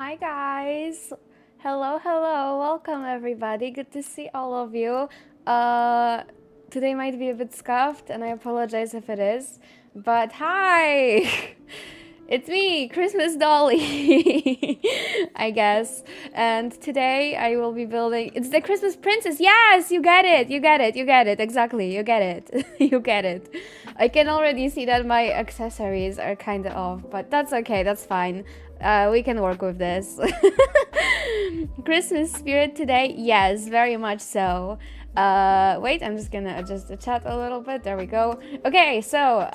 Hi guys. Hello, hello. Welcome everybody. Good to see all of you. Uh Today might be a bit scuffed and I apologize if it is. But hi. It's me, Christmas Dolly. I guess. And today I will be building. It's the Christmas Princess. Yes, you get it. You get it. You get it. Exactly. You get it. You get it. I can already see that my accessories are kind of off, but that's okay. That's fine. We can work with this. Christmas spirit today? Yes, very much so. Wait, I'm just gonna adjust the chat a little bit. There we go. Okay, so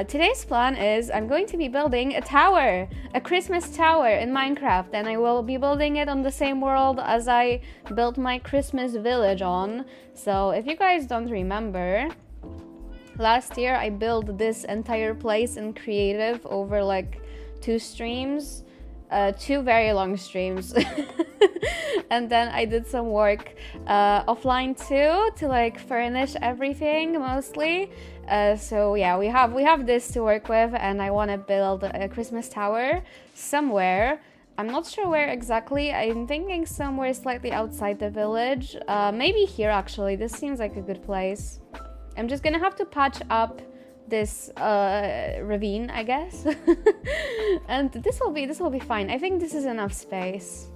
today's plan is I'm going to be building a tower, a Christmas tower in Minecraft, and I will be building it on the same world as I built my Christmas village on. So if you guys don't remember, last year I built this entire place in creative over like 2 streams, 2 very long streams. And then I did some work offline too to like furnish everything mostly. So yeah, we have this to work with, and I want to build a Christmas tower somewhere. I'm not sure where exactly. I'm thinking somewhere slightly outside the village. Maybe here actually. This seems like a good place. I'm just gonna have to patch up this ravine, I guess. And this will be fine. I think this is enough space.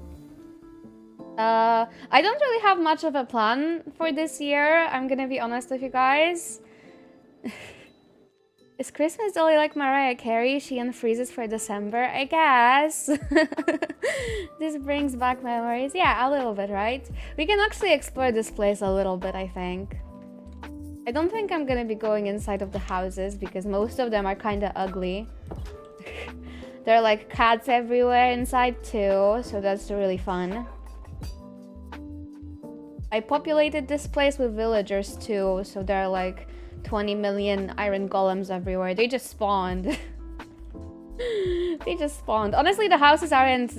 I don't really have much of a plan for this year. I'm gonna be honest with you guys. Is Christmas Dolly like Mariah Carey? She unfreezes for December, I guess. This brings back memories. Yeah, a little bit, right? We can actually explore this place a little bit, I think. I don't think I'm gonna be going inside of the houses because most of them are kind of ugly. There are like cats everywhere inside too, so that's really fun. I populated this place with villagers too, so there are like 20 million iron golems everywhere. They just spawned. They just spawned. Honestly, the houses aren't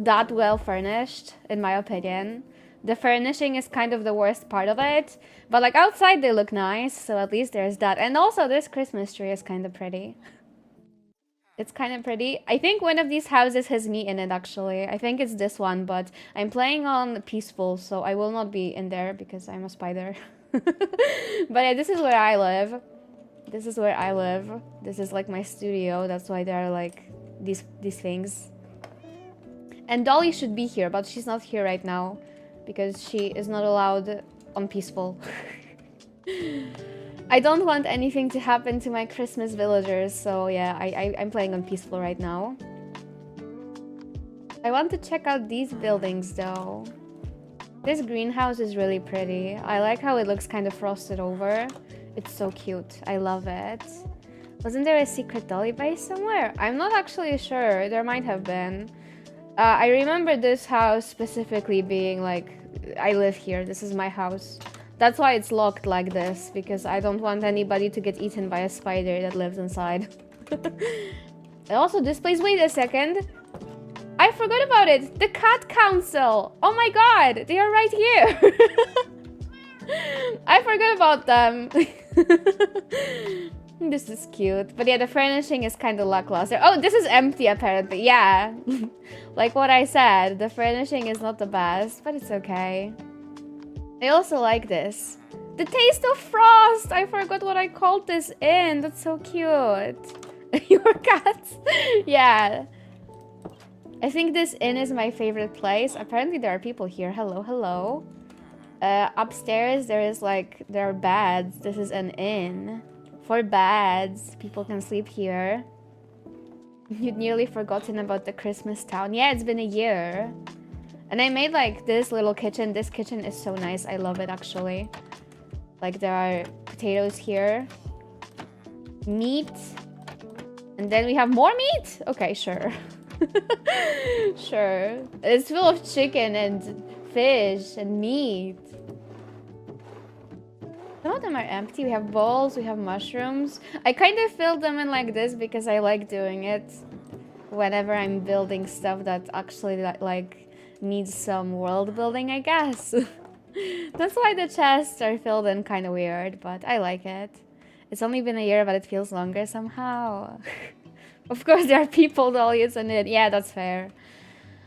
that well furnished, in my opinion. The furnishing is kind of the worst part of it, but like outside they look nice, so at least there's that. And also this Christmas tree is kind of pretty. It's kind of pretty. I think one of these houses has me in it actually. I think it's this one, but I'm playing on peaceful, so I will not be in there because I'm a spider. But yeah, this is where I live. This is where I live. This is like my studio. That's why there are like these things. And Dolly should be here, but she's not here right now because she is not allowed on peaceful. I don't want anything to happen to my Christmas villagers, so yeah, I'm playing on peaceful right now. I want to check out these buildings though. This greenhouse is really pretty. I like how it looks kind of frosted over. It's so cute. I love it. Wasn't there a secret Dolly base somewhere? I'm not actually sure. There might have been. I remember this house specifically being like, I live here. This is my house. That's why it's locked like this, because I don't want anybody to get eaten by a spider that lives inside. And also this place, wait a second. I forgot about it. The Cat Council. Oh my god, they are right here. I forgot about them. This is cute. But yeah, the furnishing is kind of lackluster. Oh, this is empty apparently. Yeah. Like what I said, the furnishing is not the best, but it's okay. I also like this. The Taste of Frost! I forgot what I called this inn. That's so cute. Your cats? Yeah. I think this inn is my favorite place. Apparently there are people here. Hello, hello. Upstairs there are beds. This is an inn. For beds. People can sleep here. You'd nearly forgotten about the Christmas town. Yeah, it's been a year. And I made like this little kitchen. This kitchen is so nice. I love it actually. Like there are potatoes here. Meat. And then we have more meat? Okay, sure. Sure. It's full of chicken and fish and meat. Some of them are empty. We have bowls, we have mushrooms. I kind of filled them in like this because I like doing it whenever I'm building stuff that actually like needs some world building, I guess. That's why the chests are filled in kind of weird, but I like it. It's only been a year, but it feels longer somehow. Of course, there are people, Dolly, isn't it? Yeah, that's fair.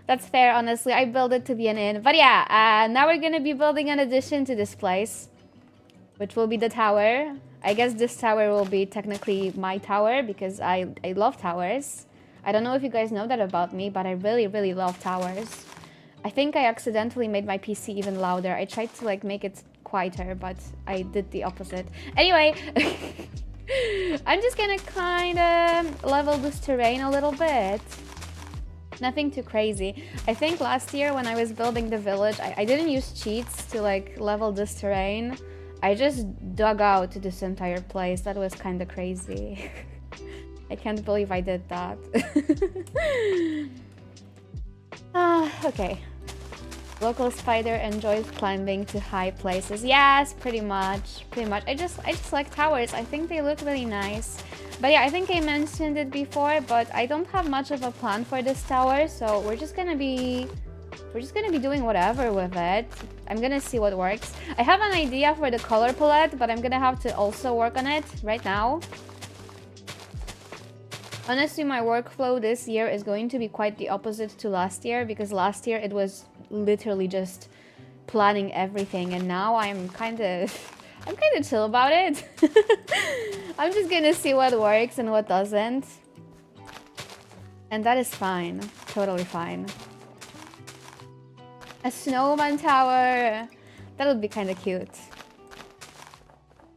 That's fair, honestly. I built it to be an inn. But yeah, now we're gonna be building an addition to this place, which will be the tower. I guess this tower will be technically my tower because I love towers. I don't know if you guys know that about me, but I really, really love towers. I think I accidentally made my PC even louder. I tried to like make it quieter, but I did the opposite. Anyway, I'm just gonna kind of level this terrain a little bit. Nothing too crazy. I think last year when I was building the village, I didn't use cheats to like level this terrain. I just dug out this entire place. That was kind of crazy. I can't believe I did that. Okay. Local spider enjoys climbing to high places. Yes, pretty much. Pretty much. I just like towers. I think they look really nice. But yeah, I think I mentioned it before, but I don't have much of a plan for this tower, so we're just gonna be doing whatever with it. I'm gonna see what works. I have an idea for the color palette, but I'm gonna have to also work on it right now. Honestly, my workflow this year is going to be quite the opposite to last year, because last year it was literally just planning everything, and now I'm kind of chill about it. I'm just gonna see what works and what doesn't. And that is fine. Totally fine. A snowman tower. That would be kind of cute.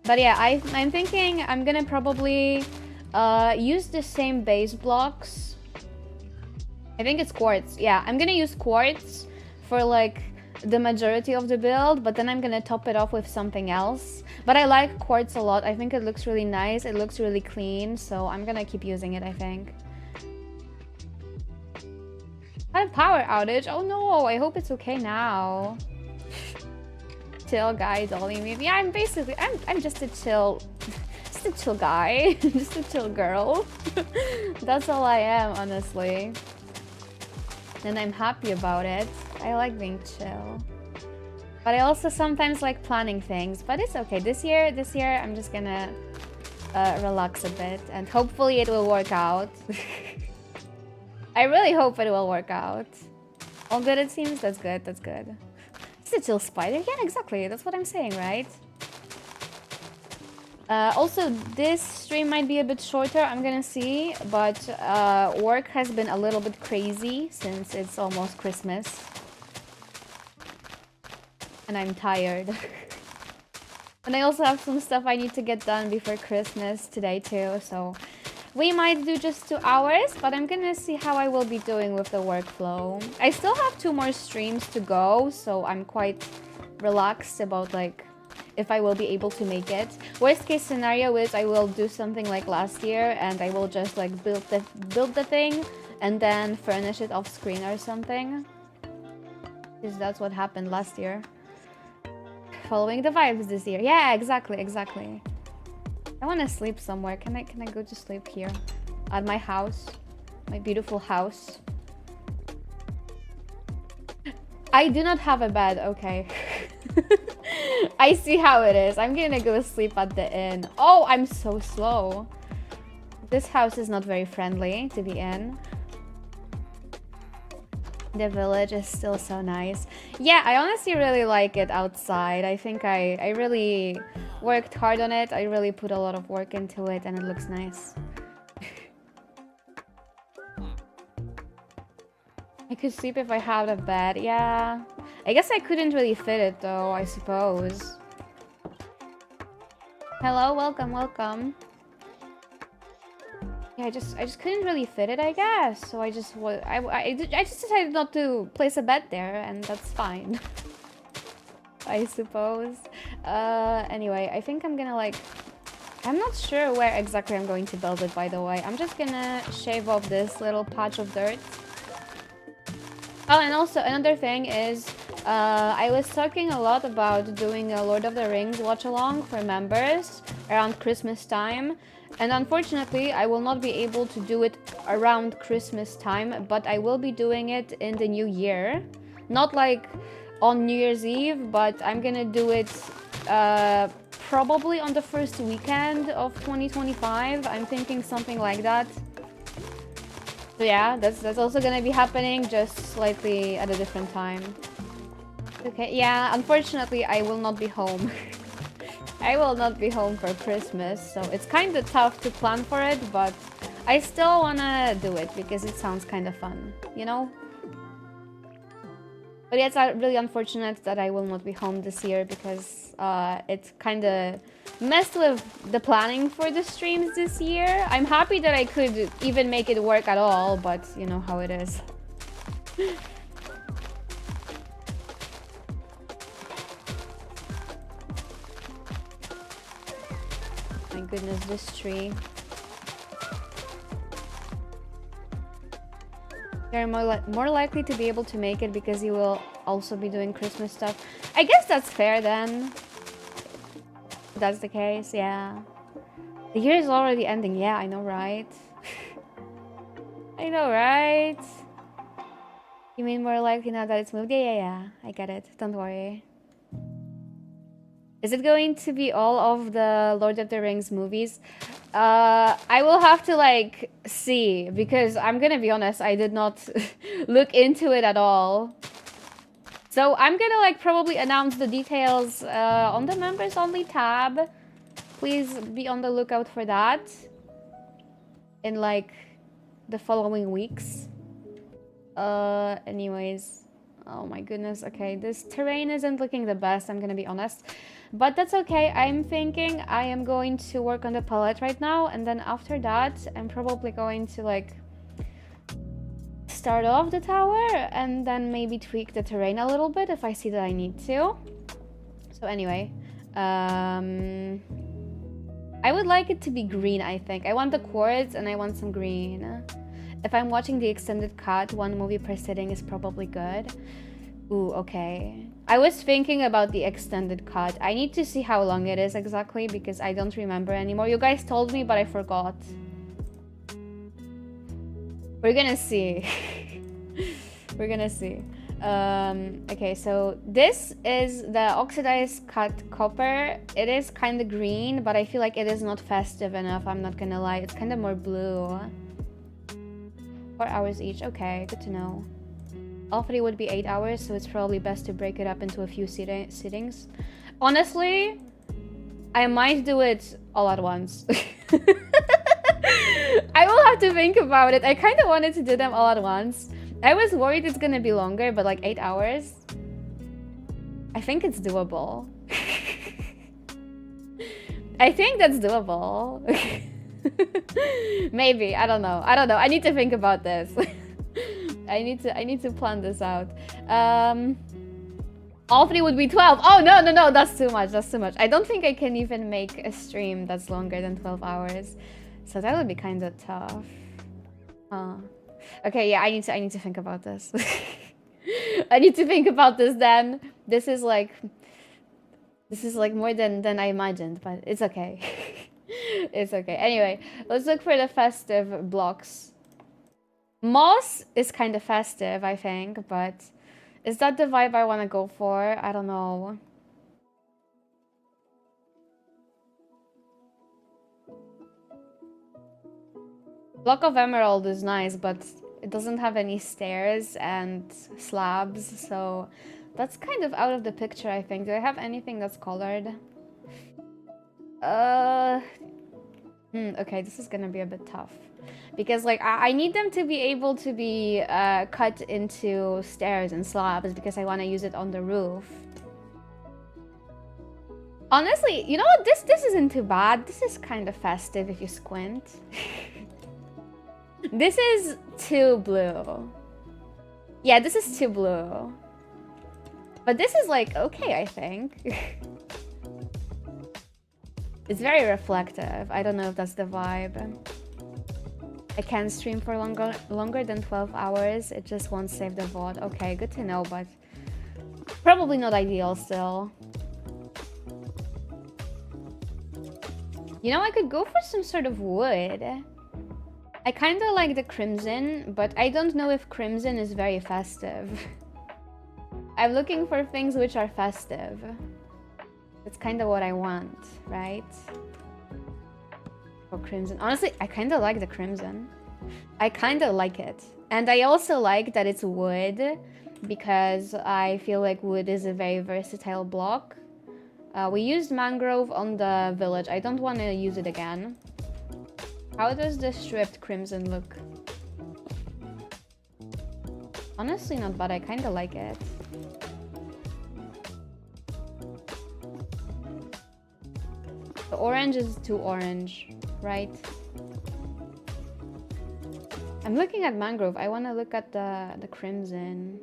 But yeah, I'm thinking I'm gonna probably use the same base blocks. I think it's quartz. Yeah, I'm gonna use quartz for like the majority of the build, but then I'm gonna top it off with something else. But I like quartz a lot. I think it looks really nice. It looks really clean, so I'm gonna keep using it, I think. Had a power outage. Oh no, I hope it's okay now. Chill guy, Dolly maybe. Yeah, I'm just a chill guy. Just a chill girl. That's all I am, honestly. And I'm happy about it. I like being chill. But I also sometimes like planning things, but it's okay. This year I'm just gonna relax a bit, and hopefully it will work out. I really hope it will work out. All good it seems? That's good, that's good. It's a chill spider? Yeah, exactly. That's what I'm saying, right? Also, this stream might be a bit shorter, I'm gonna see, but work has been a little bit crazy since it's almost Christmas. And I'm tired. And I also have some stuff I need to get done before Christmas today too, so we might do just 2 hours, but I'm gonna see how I will be doing with the workflow. I still have 2 more streams to go, so I'm quite relaxed about like if I will be able to make it. Worst case scenario is I will do something like last year and I will just like build the thing and then furnish it off screen or something. Because that's what happened last year. Following the vibes this year. Yeah, exactly. I want to sleep somewhere. Can I go to sleep here? At my house. My beautiful house. I do not have a bed, okay. I see how it is. I'm gonna go sleep at the inn. Oh, I'm so slow. This house is not very friendly to be in. The village is still so nice. Yeah, I honestly really like it outside. I think I really worked hard on it. I really put a lot of work into it and it looks nice. I could sleep if I had a bed. Yeah. I guess I couldn't really fit it though, I suppose. Hello, welcome. Yeah, I just couldn't really fit it, I guess. So I just decided not to place a bed there, and that's fine. I suppose. Anyway, I think I'm gonna like... I'm not sure where exactly I'm going to build it, by the way. I'm just gonna shave off this little patch of dirt. Oh, and also another thing is, I was talking a lot about doing a Lord of the Rings watch-along for members around Christmas time. And unfortunately, I will not be able to do it around Christmas time, but I will be doing it in the new year. Not like on New Year's Eve, but I'm gonna do it probably on the first weekend of 2025. I'm thinking something like that. So yeah, that's also gonna be happening, just slightly at a different time. Okay, yeah, unfortunately I will not be home. I will not be home for Christmas, so it's kind of tough to plan for it, but I still wanna do it because it sounds kind of fun, you know? But yeah, it's really unfortunate that I will not be home this year because it kind of messed with the planning for the streams this year. I'm happy that I could even make it work at all, but you know how it is. My goodness, this tree. You're more likely to be able to make it because you will also be doing Christmas stuff. I guess that's fair then. If that's the case, yeah. The year is already ending. Yeah, I know, right? I know, right? You mean more likely now that it's moved? Yeah. I get it. Don't worry. Is it going to be all of the Lord of the Rings movies? I will have to like see because I'm gonna be honest, I did not look into it at all. So I'm gonna like probably announce the details on the members only tab. Please be on the lookout for that in like the following weeks. Anyways, oh my goodness. Okay, this terrain isn't looking the best, I'm gonna be honest. But that's okay. I'm thinking I am going to work on the palette right now, and then after that, I'm probably going to like start off the tower and then maybe tweak the terrain a little bit if I see that I need to. So anyway, I would like it to be green, I think. I want the quartz and I want some green. If I'm watching the extended cut, 1 movie per sitting is probably good. Ooh, okay. I was thinking about the extended cut. I need to see how long it is exactly because I don't remember anymore. You guys told me, but I forgot. We're gonna see. We're gonna see. Okay, so this is the oxidized cut copper. It is kind of green, but I feel like it is not festive enough. I'm not gonna lie. It's kind of more blue. 4 hours each. Okay, good to know. All 3 would be 8 hours, so it's probably best to break it up into a few sittings. Honestly, I might do it all at once. I will have to think about it. I kind of wanted to do them all at once. I was worried it's gonna be longer, but like 8 hours, I think it's doable. I think that's doable. Maybe, I don't know. I need to think about this. I need to plan this out. All 3 would be 12. Oh, no, that's too much. I don't think I can even make a stream that's longer than 12 hours. So that would be kind of tough. Okay, yeah, I need to think about this. I need to think about this then. This is like more than I imagined, but it's okay. It's okay. Anyway, let's look for the festive blocks. Moss is kind of festive, I think, but is that the vibe I want to go for? I don't know. Block of Emerald is nice, but it doesn't have any stairs and slabs, so that's kind of out of the picture, I think. Do I have anything that's colored? Okay, this is gonna be a bit tough. Because, like, I need them to be able to be cut into stairs and slabs because I want to use it on the roof. Honestly, you know what? This isn't too bad. This is kind of festive if you squint. This is too blue. Yeah, this is too blue. But this is, like, okay, I think. It's very reflective. I don't know if that's the vibe. I can't stream for longer than 12 hours. It just won't save the VOD. Okay, good to know, but probably not ideal still. You know, I could go for some sort of wood. I kind of like the crimson, but I don't know if crimson is very festive. I'm looking for things which are festive. That's kind of what I want, right? For crimson. Honestly, I kind of like the crimson. I kind of like it. And I also like that it's wood because I feel like wood is a very versatile block. We used mangrove on the village. I don't want to use it again. How does the stripped crimson look? Honestly, not bad. I kind of like it. The orange is too orange, right? I'm looking at mangrove. I want to look at the crimson.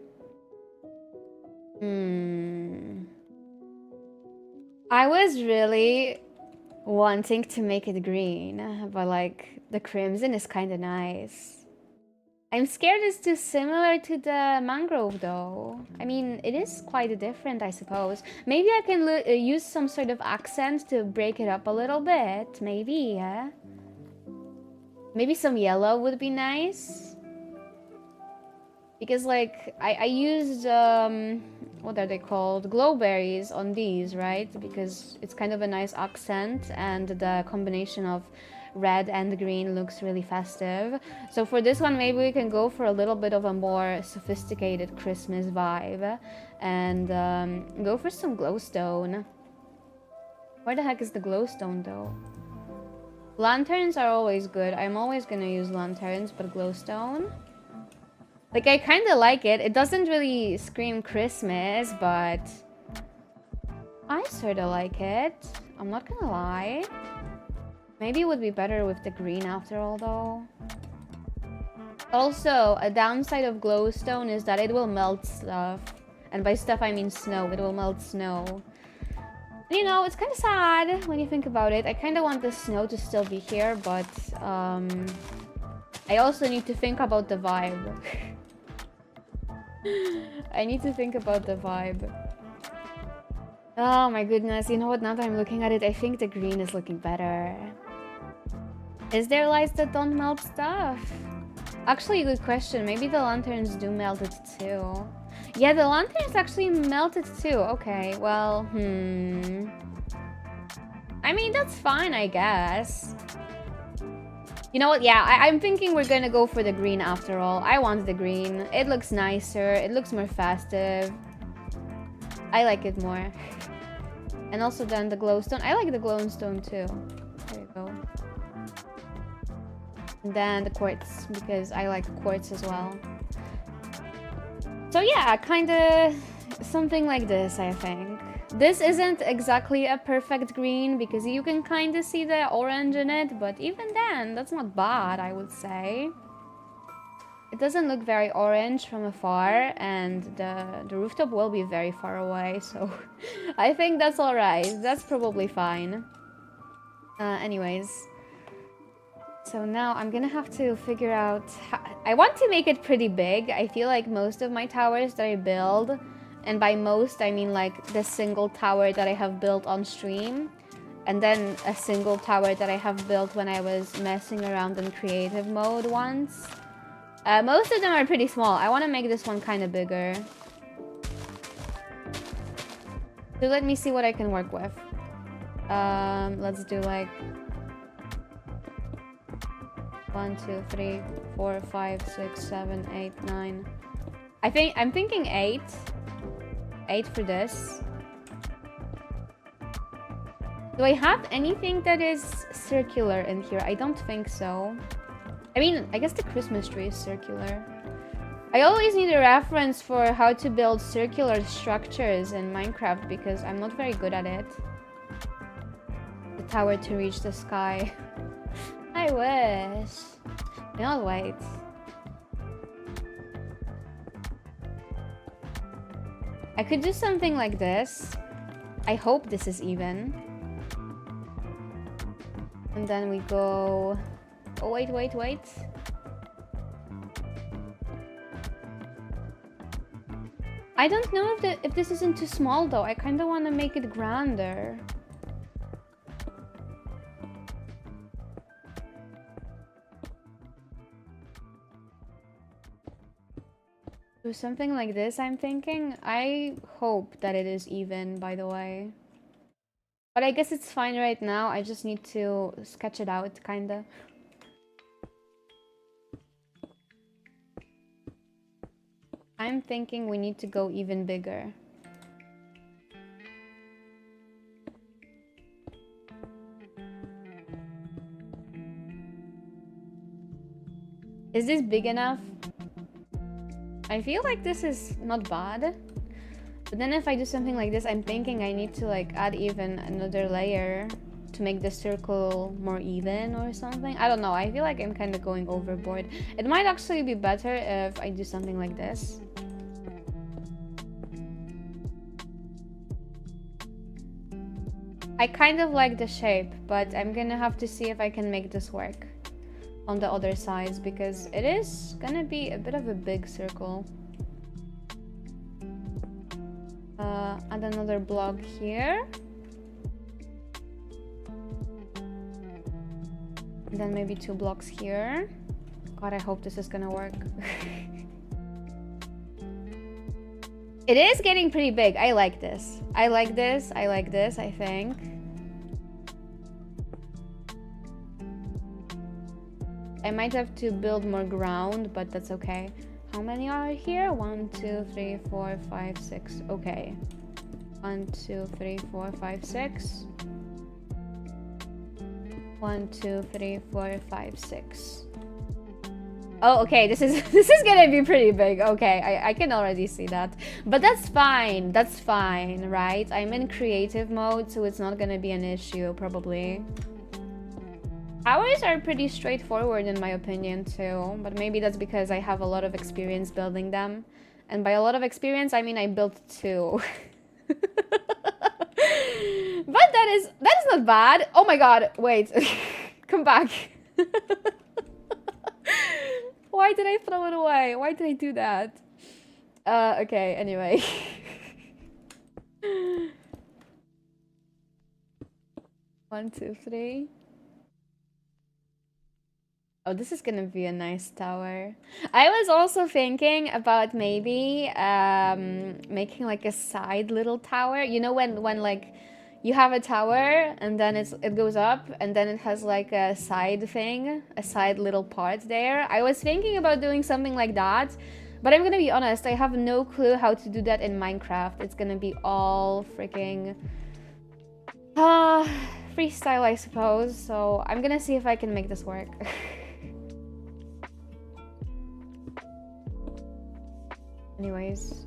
I was really wanting to make it green, but like the crimson is kind of nice. I'm scared it's too similar to the mangrove though. I mean, it is quite different, I suppose. Maybe I can use some sort of accent to break it up a little bit. Maybe, yeah? Maybe some yellow would be nice. Because like, I used, what are they called? Glowberries on these, right? Because it's kind of a nice accent and the combination of red and green looks really festive. So for this one, maybe we can go for a little bit of a more sophisticated Christmas vibe and go for some glowstone. Where the heck is the glowstone though? Lanterns are always good. I'm always gonna use lanterns, but glowstone? Like, I kind of like it. It doesn't really scream Christmas, but I sort of like it. I'm not gonna lie. Maybe it would be better with the green after all, though. Also, a downside of glowstone is that it will melt stuff. And by stuff, I mean snow. It will melt snow. You know, it's kind of sad when you think about it. I kind of want the snow to still be here, but I also need to think about the vibe. I need to think about the vibe. Oh my goodness, you know what, now that I'm looking at it, I think the green is looking better. Is there lights that don't melt stuff? Actually, good question. Maybe the lanterns do melt it too. Yeah, the lanterns actually melted too. Okay, well, I mean, that's fine, I guess. You know what? Yeah, I'm thinking we're gonna go for the green after all. I want the green. It looks nicer. It looks more festive. I like it more. And also then the glowstone. I like the glowstone too. There you go. And then the quartz, because I like quartz as well. So yeah, kind of something like this, I think. This isn't exactly a perfect green because you can kind of see the orange in it, but even then, that's not bad, I would say. It doesn't look very orange from afar, and the rooftop will be very far away, so I think that's alright. That's probably fine. Anyways. So now I'm gonna have to figure out how... I want to make it pretty big. I feel like most of my towers that I build, and by most I mean like the single tower that I have built on stream, and then a single tower that I have built when I was messing around in creative mode once. Most of them are pretty small. I want to make this one kind of bigger. So let me see what I can work with. Let's do like 1, 2, 3, 4, 5, 6, 7, 8, 9. I'm thinking 8. 8 for this. Do I have anything that is circular in here? I don't think so. I mean, I guess the Christmas tree is circular. I always need a reference for how to build circular structures in Minecraft because I'm not very good at it. The tower to reach the sky. I wish. No, wait. I could do something like this. I hope this is even. And then we go... Oh, wait. I don't know if this isn't too small though. I kind of want to make it grander. Do something like this, I'm thinking. I hope that it is even, by the way. But I guess it's fine right now. I just need to sketch it out, kinda. I'm thinking we need to go even bigger. Is this big enough? I feel like this is not bad. But then if I do something like this, I'm thinking I need to like add even another layer to make the circle more even or something. I don't know. I feel like I'm kind of going overboard. It might actually be better if I do something like this. I kind of like the shape, but I'm gonna have to see if I can make this work on the other sides, because it is gonna be a bit of a big circle. Add another block here. And then maybe 2 blocks here. God, I hope this is gonna work. It is getting pretty big. I like this. I like this. I like this, I think. I might have to build more ground, but that's okay. How many are here? 1, 2, 3, 4, 5, 6. Okay. 1, 2, 3, 4, 5, 6. 1, 2, 3, 4, 5, 6. Oh, okay. This is gonna be pretty big. Okay, I can already see that, but that's fine. That's fine, right? I'm in creative mode, so it's not gonna be an issue probably. Towers are pretty straightforward in my opinion too, but maybe that's because I have a lot of experience building them. And by a lot of experience, I mean I built 2. But that is not bad. Oh my god, wait. Come back. Why did I throw it away? Why did I do that? Okay, anyway. 1, 2, 3. Oh, this is gonna be a nice tower. I was also thinking about maybe making like a side little tower. You know when like you have a tower and then it goes up and then it has like a side thing, a side little part there. I was thinking about doing something like that, but I'm gonna be honest, I have no clue how to do that in Minecraft. It's gonna be all freaking freestyle, I suppose. So I'm gonna see if I can make this work. Anyways,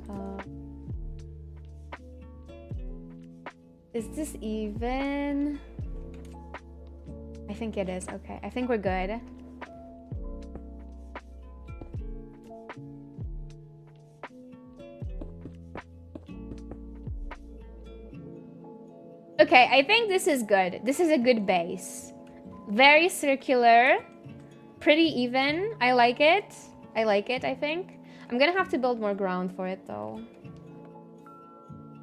is this even? I think it is. Okay, I think we're good. Okay, I think this is good. This is a good base. Very circular, pretty even. I like it. I like it, I think. I'm gonna have to build more ground for it though,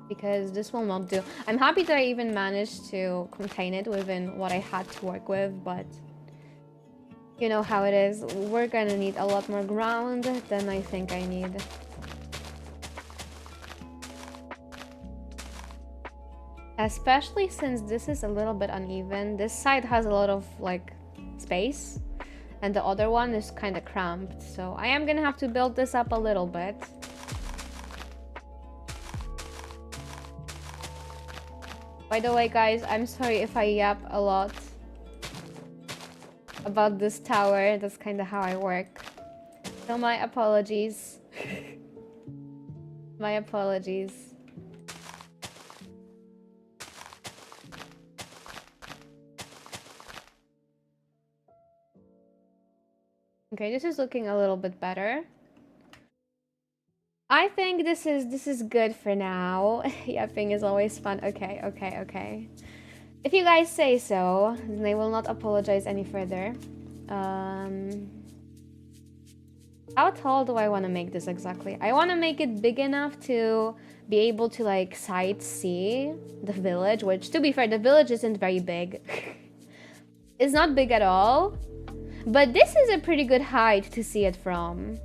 because this will not do. I'm happy that I even managed to contain it within what I had to work with, but you know how it is. We're gonna need a lot more ground than I think I need. Especially since this is a little bit uneven. This side has a lot of like space, and the other one is kind of cramped, so I am gonna have to build this up a little bit. By the way, guys, I'm sorry if I yap a lot about this tower. That's kind of how I work. So my apologies. My apologies. Okay, this is looking a little bit better. I think this is good for now. Yapping is always fun. Okay, okay, okay. If you guys say so, then I will not apologize any further. How tall do I want to make this exactly? I want to make it big enough to be able to like sight see the village, which to be fair, the village isn't very big. It's not big at all. But this is a pretty good height to see it from.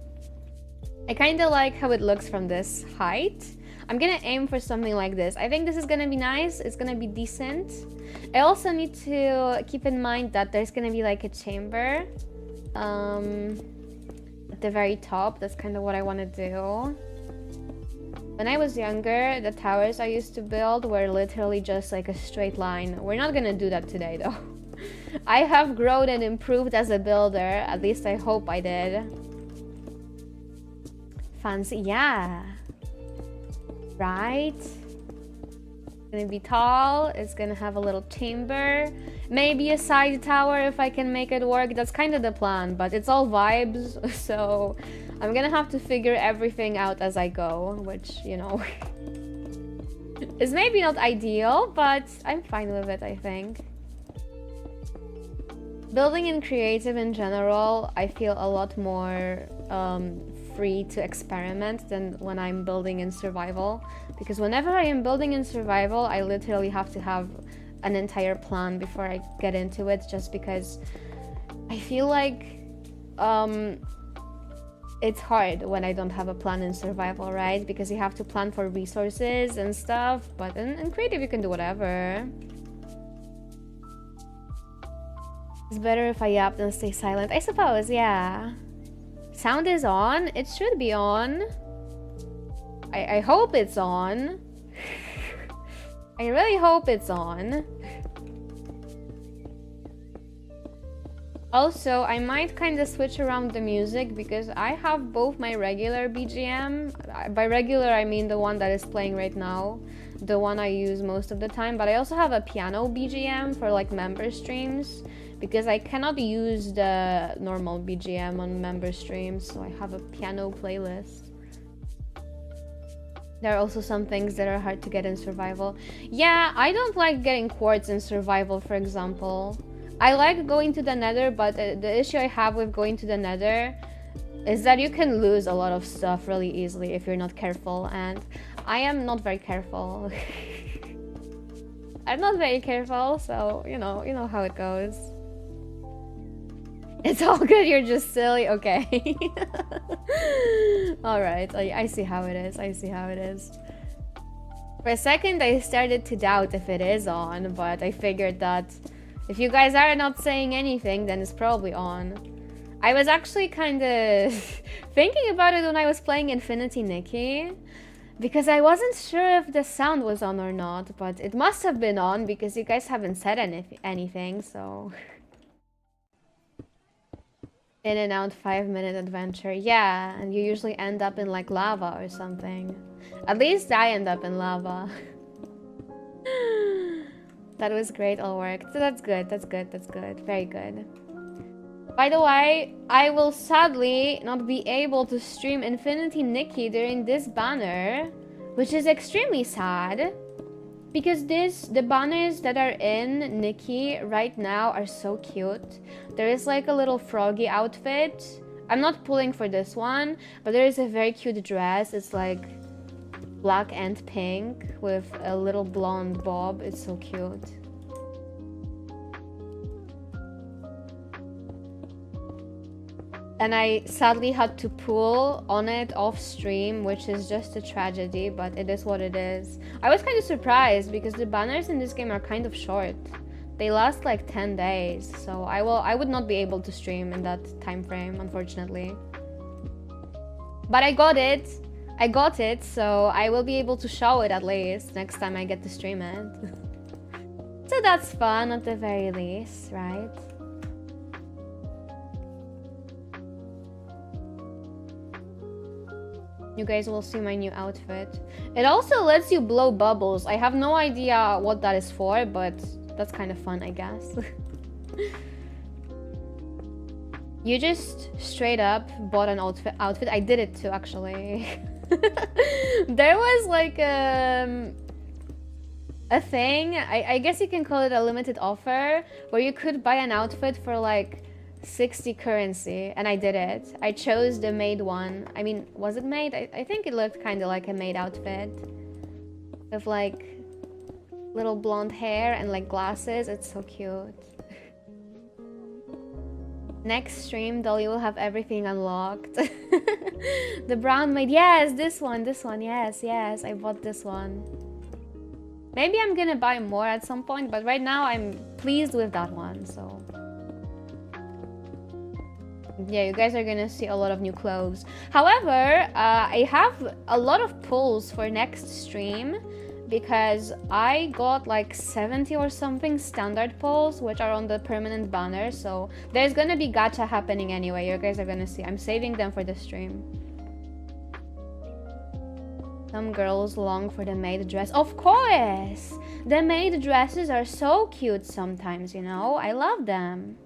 I kind of like how it looks from this height. I'm gonna aim for something like this. I think this is gonna be nice. It's gonna be decent. I also need to keep in mind that there's gonna be like a chamber at the very top. That's kind of what I want to do. When I was younger, the towers I used to build were literally just like a straight line. We're not gonna do that today though. I have grown and improved as a builder. At least I hope I did. Fancy, yeah. Right? It's gonna be tall. It's gonna have a little chamber. Maybe a side tower if I can make it work. That's kind of the plan, but it's all vibes. So I'm gonna have to figure everything out as I go, which, you know, is maybe not ideal, but I'm fine with it, I think. Building in creative in general, I feel a lot more free to experiment than when I'm building in survival. Because whenever I am building in survival, I literally have to have an entire plan before I get into it, just because I feel like it's hard when I don't have a plan in survival, right? Because you have to plan for resources and stuff, but in creative you can do whatever. It's better if I yap than stay silent, I suppose, yeah. Sound is on. It should be on. I hope it's on. I really hope it's on. Also, I might kind of switch around the music because I have both my regular BGM. By regular, I mean the one that is playing right now. The one I use most of the time. But I also have a piano BGM for like member streams, because I cannot use the normal BGM on member streams, so I have a piano playlist. There are also some things that are hard to get in survival. Yeah, I don't like getting quartz in survival, for example. I like going to the nether, but the issue I have with going to the nether is that you can lose a lot of stuff really easily if you're not careful, and I am not very careful. I'm not very careful, so you know how it goes. It's all good, you're just silly. Okay. Alright, I see how it is. I see how it is. For a second, I started to doubt if it is on, but I figured that if you guys are not saying anything, then it's probably on. I was actually kind of thinking about it when I was playing Infinity Nikki, because I wasn't sure if the sound was on or not, but it must have been on because you guys haven't said anything, so... In and out 5-minute adventure. Yeah, and you usually end up in like lava or something. At least I end up in lava. That was great, all worked. So that's good, that's good, that's good. Very good. By the way, I will sadly not be able to stream Infinity Nikki during this banner, which is extremely sad. Because the banners that are in Nikki right now are so cute. There is like a little froggy outfit. I'm not pulling for this one, but there is a very cute dress. It's like black and pink with a little blonde bob. It's so cute. And I sadly had to pull on it off stream, which is just a tragedy, but it is what it is. I was kind of surprised because the banners in this game are kind of short. They last like 10 days, so I would not be able to stream in that time frame, unfortunately. But I got it, so I will be able to show it at least next time I get to stream it. So that's fun at the very least, right? You guys will see my new outfit. It also lets you blow bubbles. I have no idea what that is for, but that's kind of fun, I guess. You just straight up bought an outfit. I did it too, actually. There was like a thing, I guess you can call it a limited offer, where you could buy an outfit for like 60 currency, and I did it. I chose the maid one. I mean, was it maid? I think it looked kind of like a maid outfit with like little blonde hair and like glasses. It's so cute. Next stream, Dolly will have everything unlocked. The brown maid. Yes, this one. Yes, I bought this one. Maybe I'm gonna buy more at some point, but right now I'm pleased with that one, so... Yeah, you guys are gonna see a lot of new clothes. However, I have a lot of pulls for next stream because I got like 70 or something standard pulls, which are on the permanent banner. So there's gonna be gacha happening anyway. You guys are gonna see. I'm saving them for the stream. Some girls long for the maid dress. Of course! The maid dresses are so cute sometimes, you know? I love them.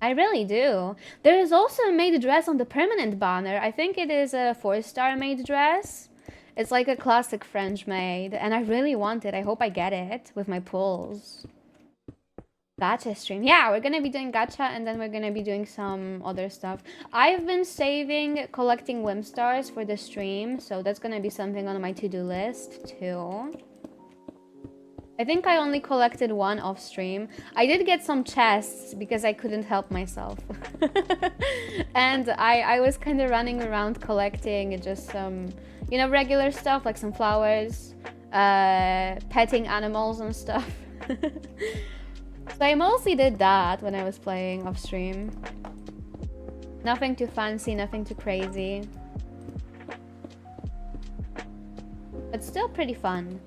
I really do. There is also a maid dress on the permanent banner. I think it is a 4-star maid dress. It's like a classic French maid, and I really want it. I hope I get it with my pulls. Gacha stream. Yeah, we're gonna be doing gacha, and then we're gonna be doing some other stuff. I've been saving collecting Wim stars for the stream, so that's gonna be something on my to-do list too. I think I only collected one off stream. I did get some chests because I couldn't help myself. And I was kind of running around collecting just some, you know, regular stuff like some flowers, petting animals and stuff. So I mostly did that when I was playing off stream. Nothing too fancy, nothing too crazy. But still pretty fun.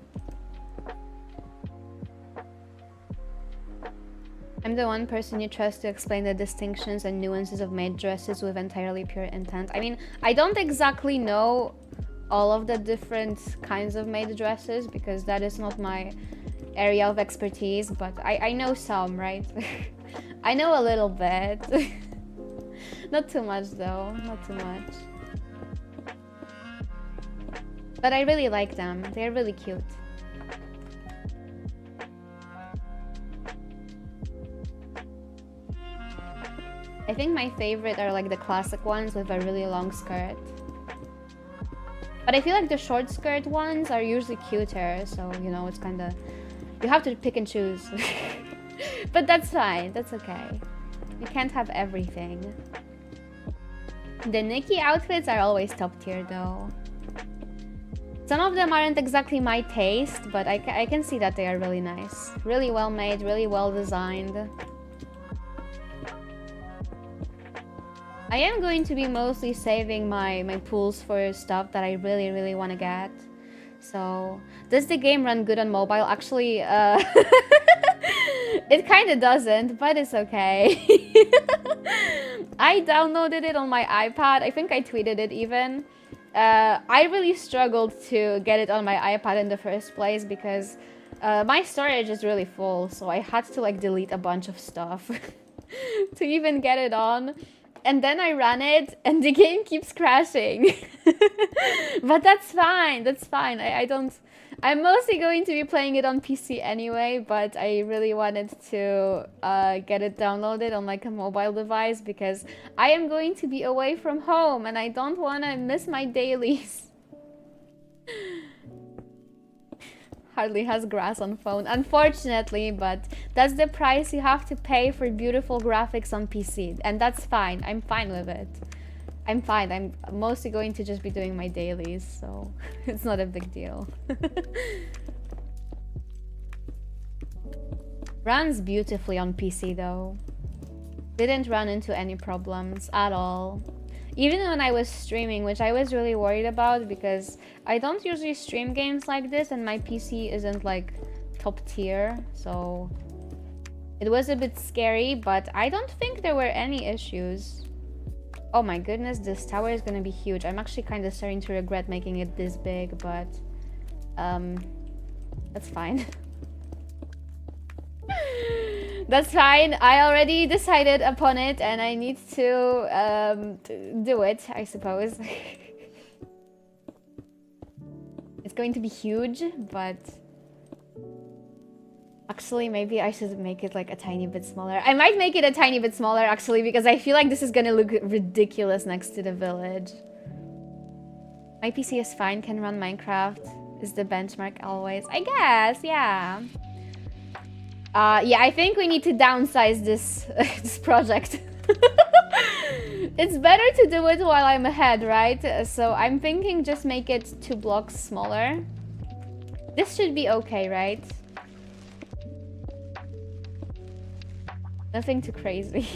I'm the one person you trust to explain the distinctions and nuances of maid dresses with entirely pure intent. I mean, I don't exactly know all of the different kinds of maid dresses because that is not my area of expertise, but I know some, right? I know a little bit. Not too much though, not too much. But I really like them. They're really cute. I think my favorite are like the classic ones with a really long skirt. But I feel like the short skirt ones are usually cuter, so you know, it's kind of... You have to pick and choose. But that's fine, that's okay. You can't have everything. The Nikki outfits are always top tier though. Some of them aren't exactly my taste, but I can see that they are really nice. Really well made, really well designed. I am going to be mostly saving my pools for stuff that I really want to get. So, does the game run good on mobile? Actually, it kind of doesn't, but it's okay. I downloaded it on my iPad. I think I tweeted it even. I really struggled to get it on my iPad in the first place because my storage is really full, so I had to like delete a bunch of stuff to even get it on. And then I ran it and the game keeps crashing. But that's fine, that's fine. I'm mostly going to be playing it on PC anyway, but I really wanted to get it downloaded on like a mobile device because I am going to be away from home and I don't want to miss my dailies. Hardly has grass on phone, unfortunately, but that's the price you have to pay for beautiful graphics on PC, and that's fine. I'm fine with it. I'm fine. I'm mostly going to just be doing my dailies, so it's not a big deal. Runs beautifully on PC though. Didn't run into any problems at all. Even when I was streaming, which I was really worried about because I don't usually stream games like this and my PC isn't like top tier, so it was a bit scary, but I don't think there were any issues. Oh my goodness, this tower is gonna be huge. I'm actually kind of starting to regret making it this big, but that's fine. That's fine. I already decided upon it and I need to do it, I suppose. It's going to be huge, but actually maybe I should make it like a tiny bit smaller. I might make it a tiny bit smaller actually because I feel like this is gonna look ridiculous next to the village. My PC is fine, can run Minecraft. Is the benchmark always? I guess, yeah. Yeah, I think we need to downsize this this project. It's better to do it while I'm ahead, right? So I'm thinking just make it 2 blocks smaller. This should be okay, right? Nothing too crazy.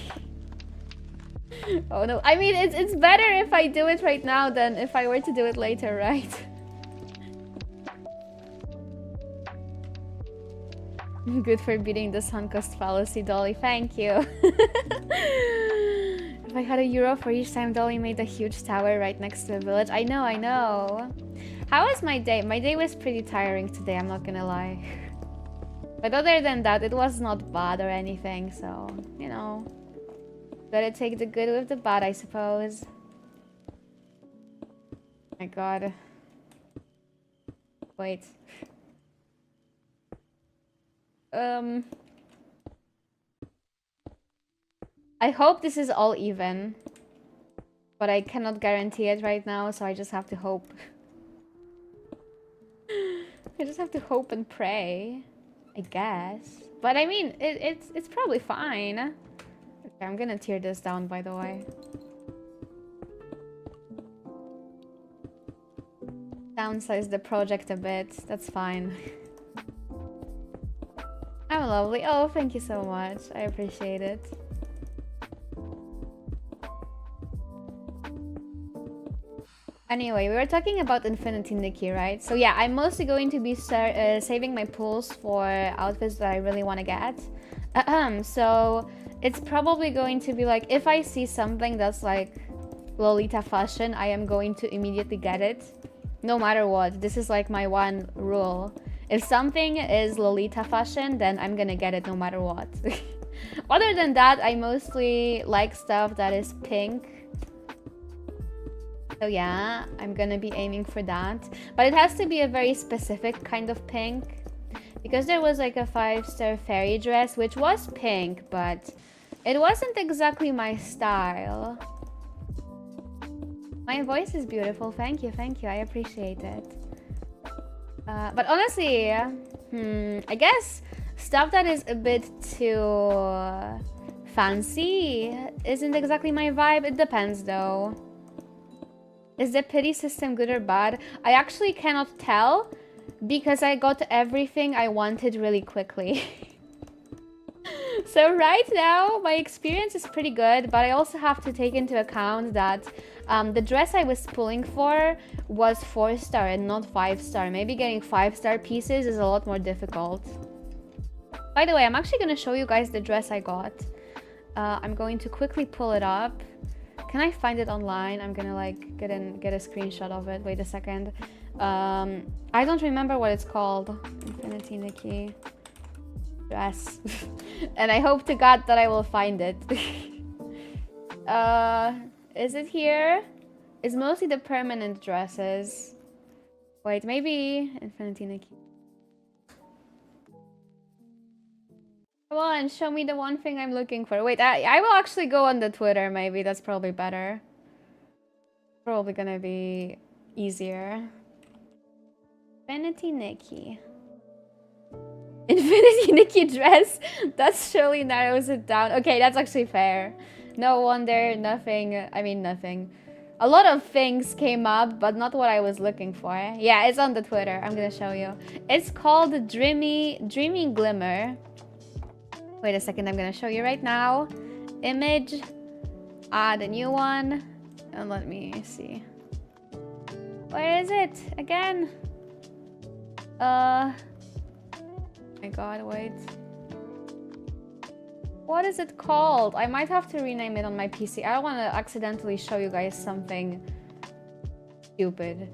Oh no, I mean, it's better if I do it right now than if I were to do it later, right? Good for beating the sunk cost fallacy, Dolly. Thank you. If I had €1 for each time Dolly made a huge tower right next to a village. I know, I know. How was my day? My day was pretty tiring today, I'm not gonna lie. But other than that, it was not bad or anything, so, you know. Gotta take the good with the bad, I suppose. My god. Wait. I hope this is all even. But I cannot guarantee it right now, so I just have to hope. I just have to hope and pray, I guess. But I mean, it's probably fine. Okay, I'm gonna tear this down, by the way. Downsize the project a bit. That's fine. I'm lovely. Oh, thank you so much. I appreciate it. Anyway, we were talking about Infinity Nikki, right? So yeah, I'm mostly going to be saving my pools for outfits that I really want to get. So it's probably going to be like, if I see something that's like Lolita fashion, I am going to immediately get it. No matter what. This is like my one rule. If something is Lolita fashion, then I'm gonna get it no matter what. Other than that, I mostly like stuff that is pink. So yeah, I'm gonna be aiming for that. But it has to be a very specific kind of pink. Because there was like a 5-star fairy dress, which was pink, but it wasn't exactly my style. My voice is beautiful. Thank you, thank you. I appreciate it. But honestly, I guess stuff that is a bit too fancy isn't exactly my vibe. It depends though. Is the pity system good or bad? I actually cannot tell because I got everything I wanted really quickly. So right now, my experience is pretty good, but I also have to take into account that the dress I was pulling for was 4-star and not 5-star. Maybe getting 5-star pieces is a lot more difficult. By the way, I'm actually going to show you guys the dress I got. I'm going to quickly pull it up. Can I find it online? I'm gonna like get a screenshot of it. Wait a second. I don't remember what it's called. Infinity Nikki dress. And I hope to God that I will find it. Is it here? It's mostly the permanent dresses. Wait, maybe Infinity Nikki. Come on, show me the one thing I'm looking for. Wait, I will actually go on the Twitter, maybe. That's probably better. Probably gonna be easier. Infinity Nikki. Infinity Nikki dress? That surely narrows it down. Okay, that's actually fair. No wonder nothing... I mean, nothing. A lot of things came up, but not what I was looking for. Yeah, it's on the Twitter. I'm gonna show you. It's called Dreamy Glimmer. Wait a second, I'm gonna show you right now. Image, add a new one, and let me see. Where is it? Again? Oh my god, wait. What is it called? I might have to rename it on my PC. I don't want to accidentally show you guys something stupid.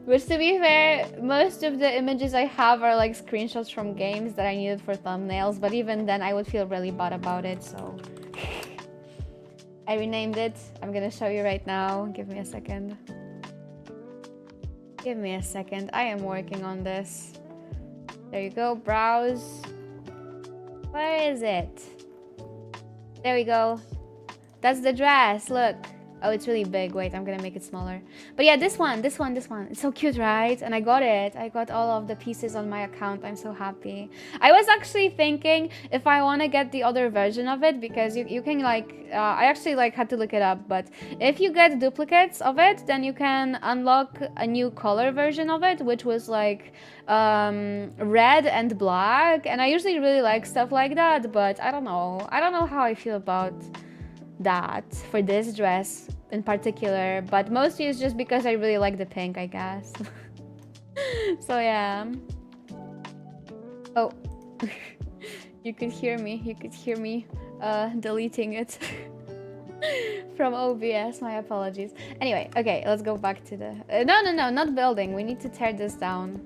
Which, to be fair, most of the images I have are like screenshots from games that I needed for thumbnails, but even then I would feel really bad about it, so... I renamed it. I'm gonna show you right now. Give me a second. Give me a second. I am working on this. There you go. Browse. Where is it? There we go. That's the dress. Look. Oh, it's really big. Wait, I'm gonna make it smaller. But yeah, this one. It's so cute, right? And I got it. I got all of the pieces on my account. I'm so happy. I was actually thinking if I want to get the other version of it, because you can like, I actually like had to look it up, but if you get duplicates of it, then you can unlock a new color version of it, which was like red and black. And I usually really like stuff like that, but I don't know how I feel about that for this dress in particular, but mostly it's just because I really like the pink, I guess. So yeah. Oh. You could hear me deleting it from OBS. My apologies. Anyway, okay, let's go back to the no, not building. We need to tear this down.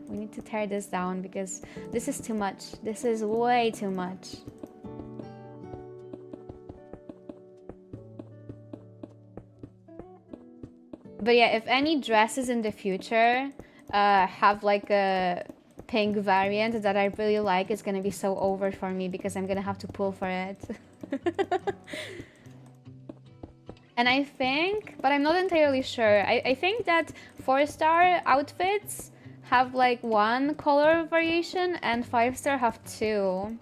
Because this is too much. This is way too much. But yeah, if any dresses in the future have like a pink variant that I really like, it's gonna be so over for me because I'm gonna have to pull for it. And I think, but I'm not entirely sure, I think that 4-star outfits have like 1 color variation and 5-star have 2.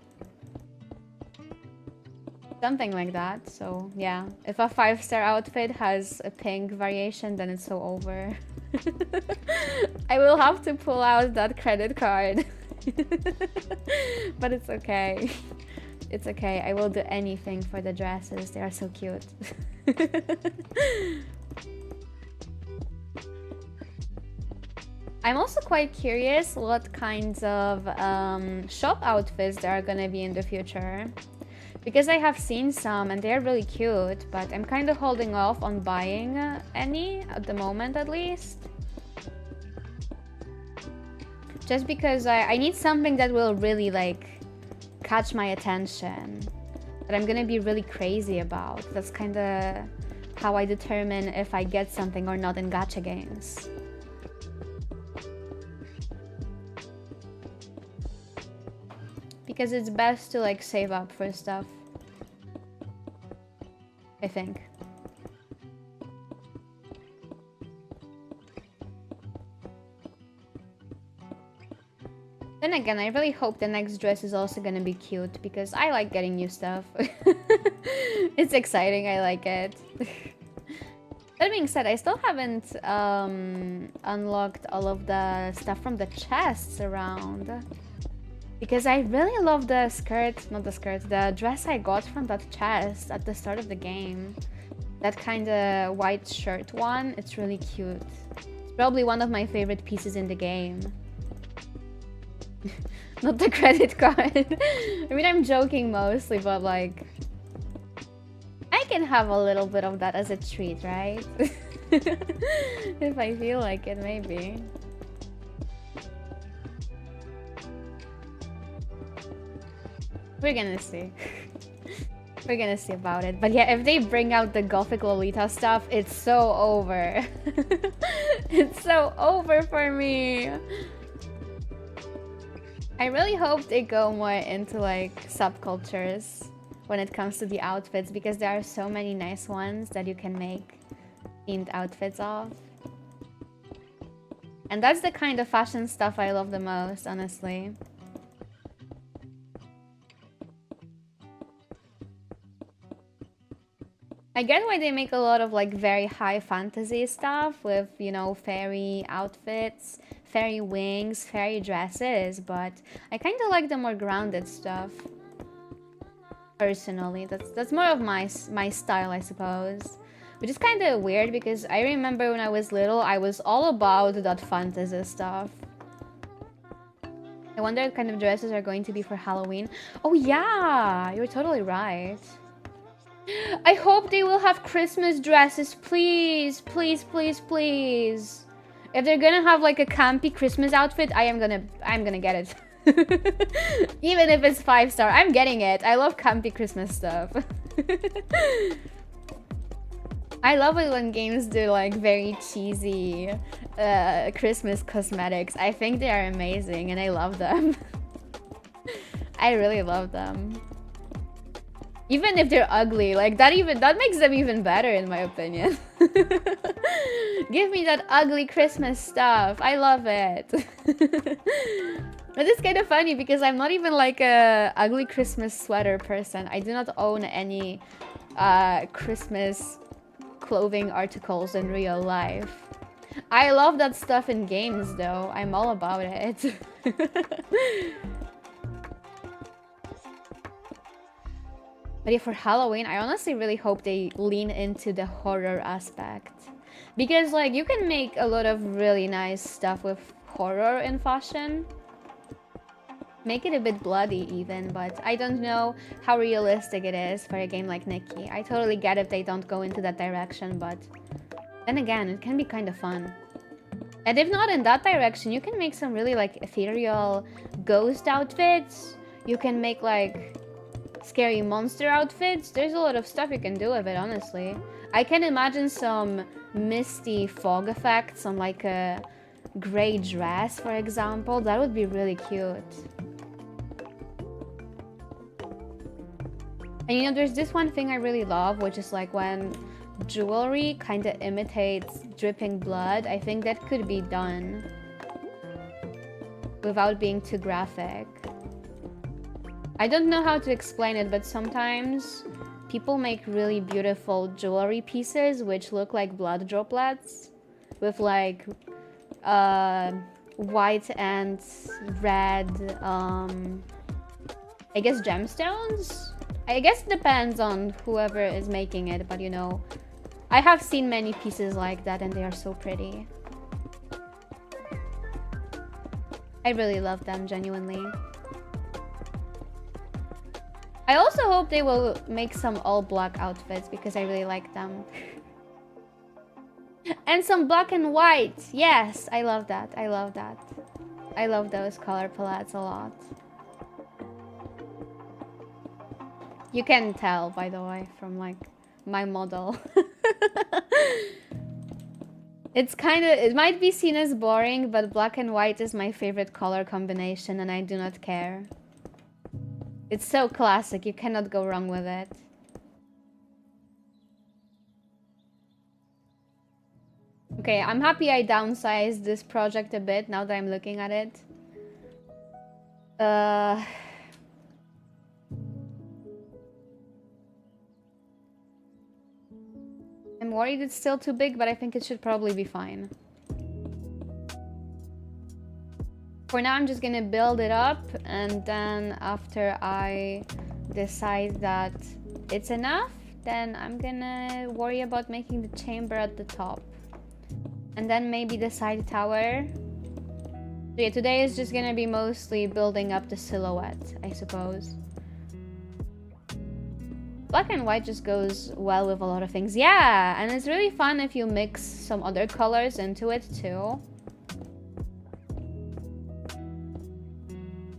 Something like that. So yeah, if a 5-star outfit has a pink variation, then it's so over. I will have to pull out that credit card. But it's okay. It's okay. I will do anything for the dresses. They are so cute. I'm also quite curious what kinds of shop outfits there are gonna be in the future. Because I have seen some and they're really cute, but I'm kind of holding off on buying any at the moment, at least. Just because I need something that will really like catch my attention, that I'm gonna be really crazy about. That's kind of how I determine if I get something or not in gacha games. Because it's best to like save up for stuff, I think. Then again, I really hope the next dress is also gonna be cute because I like getting new stuff. It's exciting, I like it. That being said, I still haven't unlocked all of the stuff from the chests around. Because I really love the the dress I got from that chest at the start of the game. That kind of white shirt one, it's really cute. It's probably one of my favorite pieces in the game. Not the credit card. I mean, I'm joking mostly, but like, I can have a little bit of that as a treat, right? If I feel like it, maybe. We're gonna see. We're gonna see about it. But yeah, if they bring out the Gothic Lolita stuff, it's so over. It's so over for me. I really hope they go more into like subcultures when it comes to the outfits, because there are so many nice ones that you can make themed outfits of. And that's the kind of fashion stuff I love the most, honestly. I get why they make a lot of like very high fantasy stuff with, you know, fairy outfits, fairy wings, fairy dresses, but I kind of like the more grounded stuff. Personally, that's more of my style, I suppose. Which is kind of weird because I remember when I was little, I was all about that fantasy stuff. I wonder what kind of dresses are going to be for Halloween. Oh yeah, you're totally right. I hope they will have Christmas dresses, please, please, please, please. If they're gonna have like a campy Christmas outfit, I'm gonna get it. Even if it's 5-star, I'm getting it. I love campy Christmas stuff. I love it when games do like very cheesy Christmas cosmetics. I think they are amazing and I love them. I really love them. Even if they're ugly, like that makes them even better in my opinion. Give me that ugly Christmas stuff. I love it. But it's kind of funny because I'm not even like a ugly Christmas sweater person. I do not own any Christmas clothing articles in real life. I love that stuff in games though. I'm all about it. But yeah, for Halloween, I honestly really hope they lean into the horror aspect. Because like you can make a lot of really nice stuff with horror in fashion. Make it a bit bloody even, but I don't know how realistic it is for a game like Nikki. I totally get if they don't go into that direction, but then again, it can be kind of fun. And if not in that direction, you can make some really like ethereal ghost outfits. You can make like scary monster outfits. There's a lot of stuff you can do with it, honestly. I can imagine some misty fog effects on like a gray dress, for example. That would be really cute. And you know, there's this one thing I really love, which is like when jewelry kind of imitates dripping blood. I think that could be done without being too graphic. I don't know how to explain it, but sometimes people make really beautiful jewelry pieces which look like blood droplets with like white and red I guess gemstones. I guess it depends on whoever is making it, but you know, I have seen many pieces like that and they are so pretty. I really love them, genuinely. I also hope they will make some all black outfits because I really like them. And some black and white. Yes, I love that. I love that. I love those color palettes a lot. You can tell, by the way, from like my model. It's kind of, it might be seen as boring, but black and white is my favorite color combination and I do not care. It's so classic, you cannot go wrong with it. Okay, I'm happy I downsized this project a bit now that I'm looking at it. I'm worried it's still too big, but I think it should probably be fine. For now, I'm just gonna build it up, and then after I decide that it's enough, then I'm gonna worry about making the chamber at the top. And then maybe the side tower. So yeah, today is just gonna be mostly building up the silhouette, I suppose. Black and white just goes well with a lot of things. Yeah, and it's really fun if you mix some other colors into it too.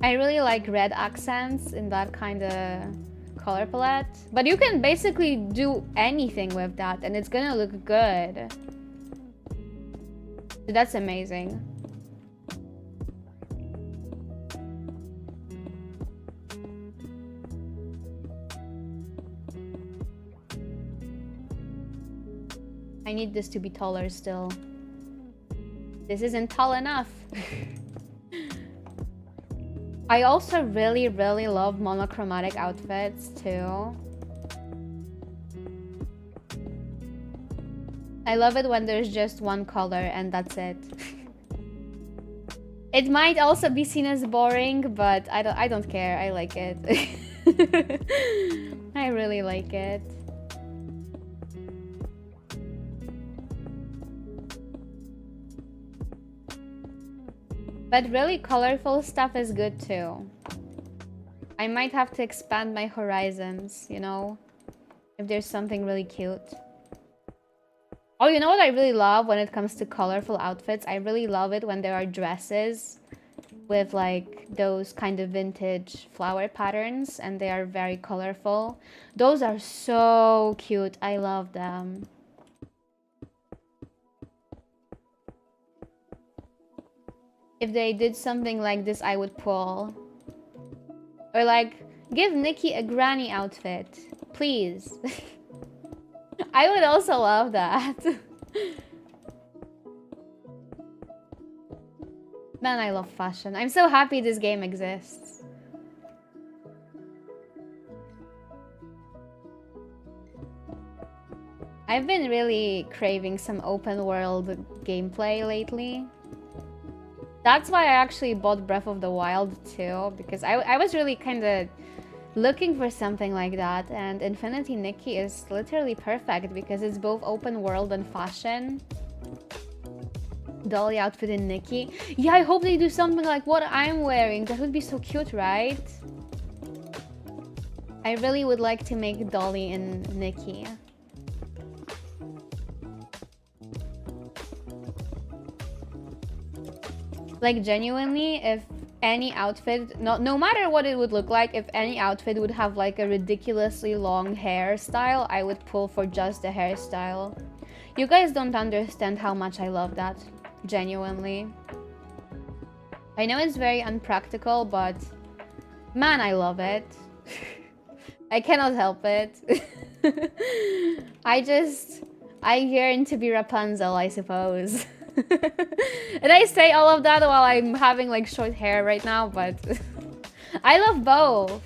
I really like red accents in that kind of color palette. But you can basically do anything with that and it's gonna look good. So that's amazing. I need this to be taller still. This isn't tall enough. I also really love monochromatic outfits too. I love it when there's just one color and that's it. It might also be seen as boring, but I don't care. I like it. I really like it. But really colorful stuff is good too. I might have to expand my horizons, you know? If there's something really cute. Oh, you know what I really love when it comes to colorful outfits? I really love it when there are dresses with like those kind of vintage flower patterns and they are very colorful. Those are so cute. I love them. If they did something like this, I would pull. Or like, give Nikki a granny outfit, please. I would also love that. Man, I love fashion. I'm so happy this game exists. I've been really craving some open world gameplay lately. That's why I actually bought Breath of the Wild too, because I was really kind of looking for something like that, and Infinity Nikki is literally perfect because it's both open world and fashion. Dolly outfit in Nikki. Yeah, I hope they do something like what I'm wearing. That would be so cute, right? I really would like to make Dolly in Nikki. Like, genuinely, if any outfit, no matter what it would look like, if any outfit would have like a ridiculously long hairstyle, I would pull for just the hairstyle. You guys don't understand how much I love that. Genuinely. I know it's very unpractical, but man, I love it. I cannot help it. I yearn to be Rapunzel, I suppose. And I say all of that while I'm having like short hair right now, but I love both.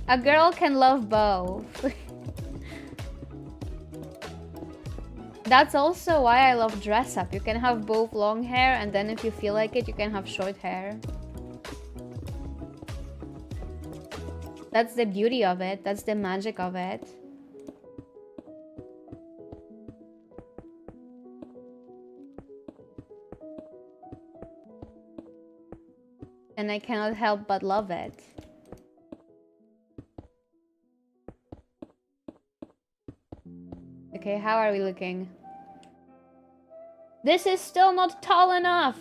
A girl can love both. That's also why I love dress up. You can have both long hair, and then if you feel like it, you can have short hair. That's the beauty of it. That's the magic of it. And I cannot help but love it. Okay, how are we looking? This is still not tall enough!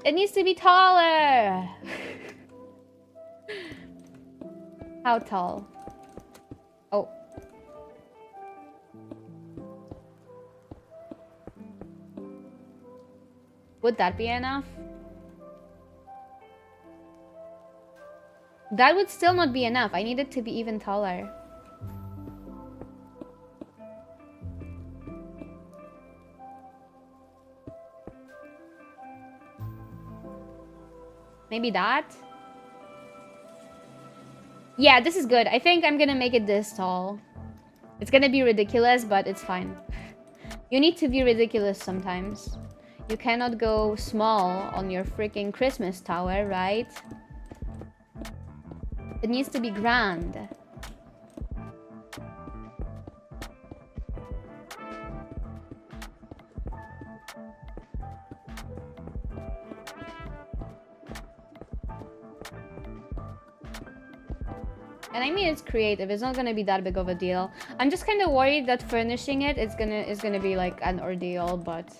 It needs to be taller! How tall? Oh. Would that be enough? That would still not be enough. I need it to be even taller. Maybe that? Yeah, this is good. I think I'm gonna make it this tall. It's gonna be ridiculous, but it's fine. You need to be ridiculous sometimes. You cannot go small on your freaking Christmas tower, right? It needs to be grand. And I mean, it's creative. It's not gonna be that big of a deal. I'm just kind of worried that furnishing it is gonna be like an ordeal, but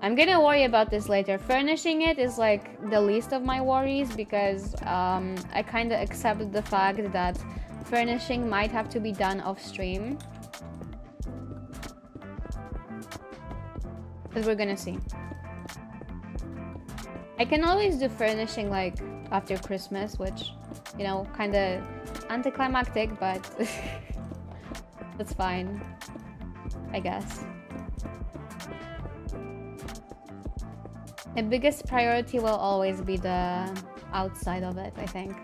I'm gonna worry about this later. Furnishing it is like the least of my worries because I kind of accept the fact that furnishing might have to be done off stream. But we're gonna see. I can always do furnishing like after Christmas, which, you know, kind of anticlimactic, but that's fine, I guess. The biggest priority will always be the outside of it, I think.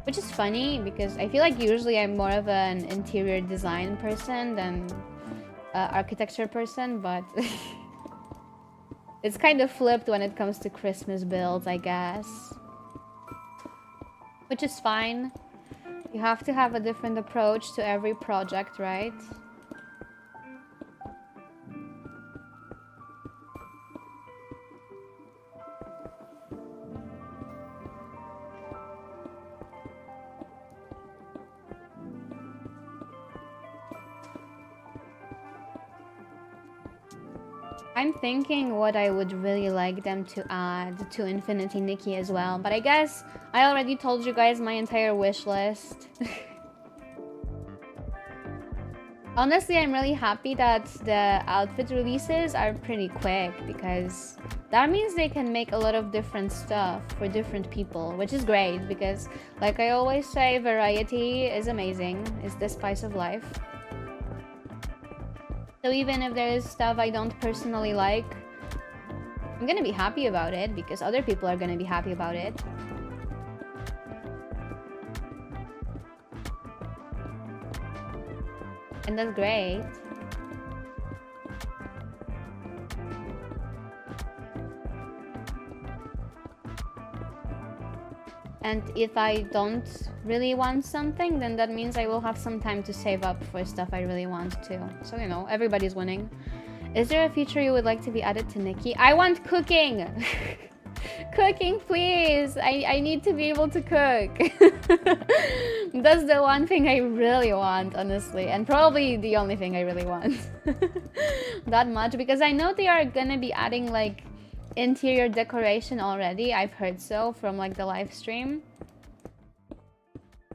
Which is funny because I feel like usually I'm more of an interior design person than architecture person, but it's kind of flipped when it comes to Christmas builds, I guess. Which is fine. You have to have a different approach to every project, right? I'm thinking what I would really like them to add to Infinity Nikki as well, but I guess I already told you guys my entire wish list. Honestly, I'm really happy that the outfit releases are pretty quick because that means they can make a lot of different stuff for different people, which is great because, like I always say, variety is amazing. It's the spice of life. So even if there is stuff I don't personally like, I'm gonna be happy about it because other people are gonna be happy about it. And that's great. And if I don't really want something, then that means I will have some time to save up for stuff I really want too. So, you know, everybody's winning. Is there a feature you would like to be added to Nikki? I want cooking! Cooking, please! I need to be able to cook. That's the one thing I really want, honestly. And probably the only thing I really want. That much. Because I know they are gonna be adding, like, interior decoration already. I've heard so from, like, the live stream.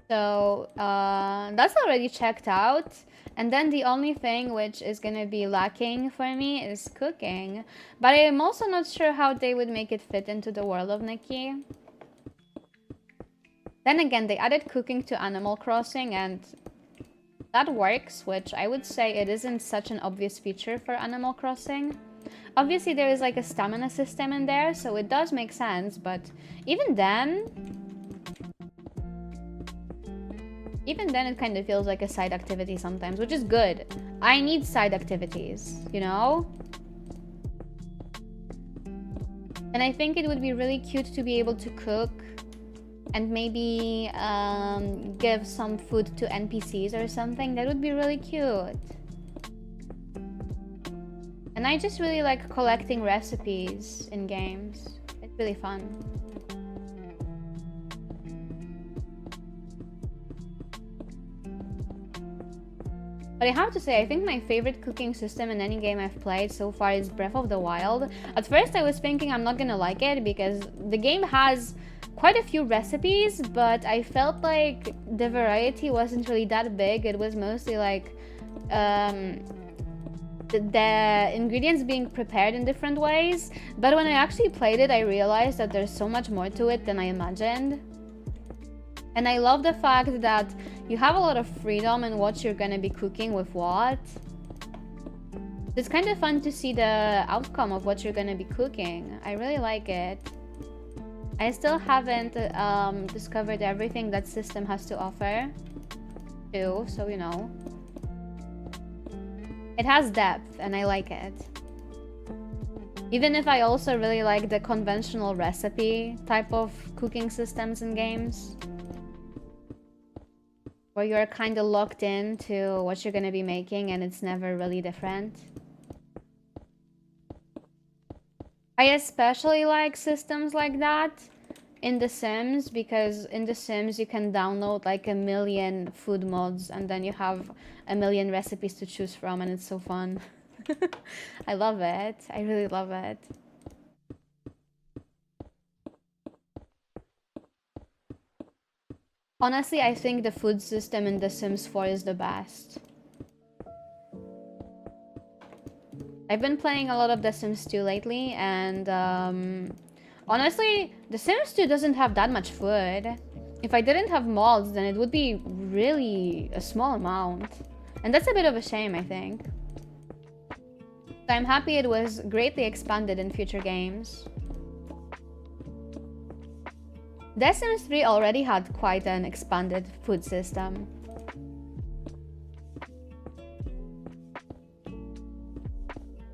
So, that's already checked out. And then the only thing which is gonna be lacking for me is cooking. But I am also not sure how they would make it fit into the world of Nikki. Then again, they added cooking to Animal Crossing and that works, which I would say it isn't such an obvious feature for Animal Crossing. Obviously, there is like a stamina system in there, so it does make sense, but even then it kind of feels like a side activity sometimes, which is good. I need side activities, you know? And I think it would be really cute to be able to cook and maybe give some food to NPCs or something. That would be really cute. And I just really like collecting recipes in games. It's really fun. But I have to say, I think my favorite cooking system in any game I've played so far is Breath of the Wild. At first I was thinking I'm not gonna like it because the game has quite a few recipes, but I felt like the variety wasn't really that big. It was mostly like the ingredients being prepared in different ways. But when I actually played it, I realized that there's so much more to it than I imagined. And I love the fact that you have a lot of freedom in what you're gonna be cooking with what. It's kind of fun to see the outcome of what you're gonna be cooking. I really like it. I still haven't discovered everything that system has to offer too, so you know. It has depth and I like it. Even if I also really like the conventional recipe type of cooking systems in games, where you're kind of locked into what you're gonna be making and it's never really different. I especially like systems like that in The Sims, because in The Sims you can download like 1 million food mods and then you have 1 million recipes to choose from and it's so fun. I love it. I really love it. Honestly, I think the food system in The Sims 4 is the best. I've been playing a lot of The Sims 2 lately, and honestly, The Sims 2 doesn't have that much food. If I didn't have mods, then it would be really a small amount. And that's a bit of a shame, I think. So I'm happy it was greatly expanded in future games. The Sims 3 already had quite an expanded food system.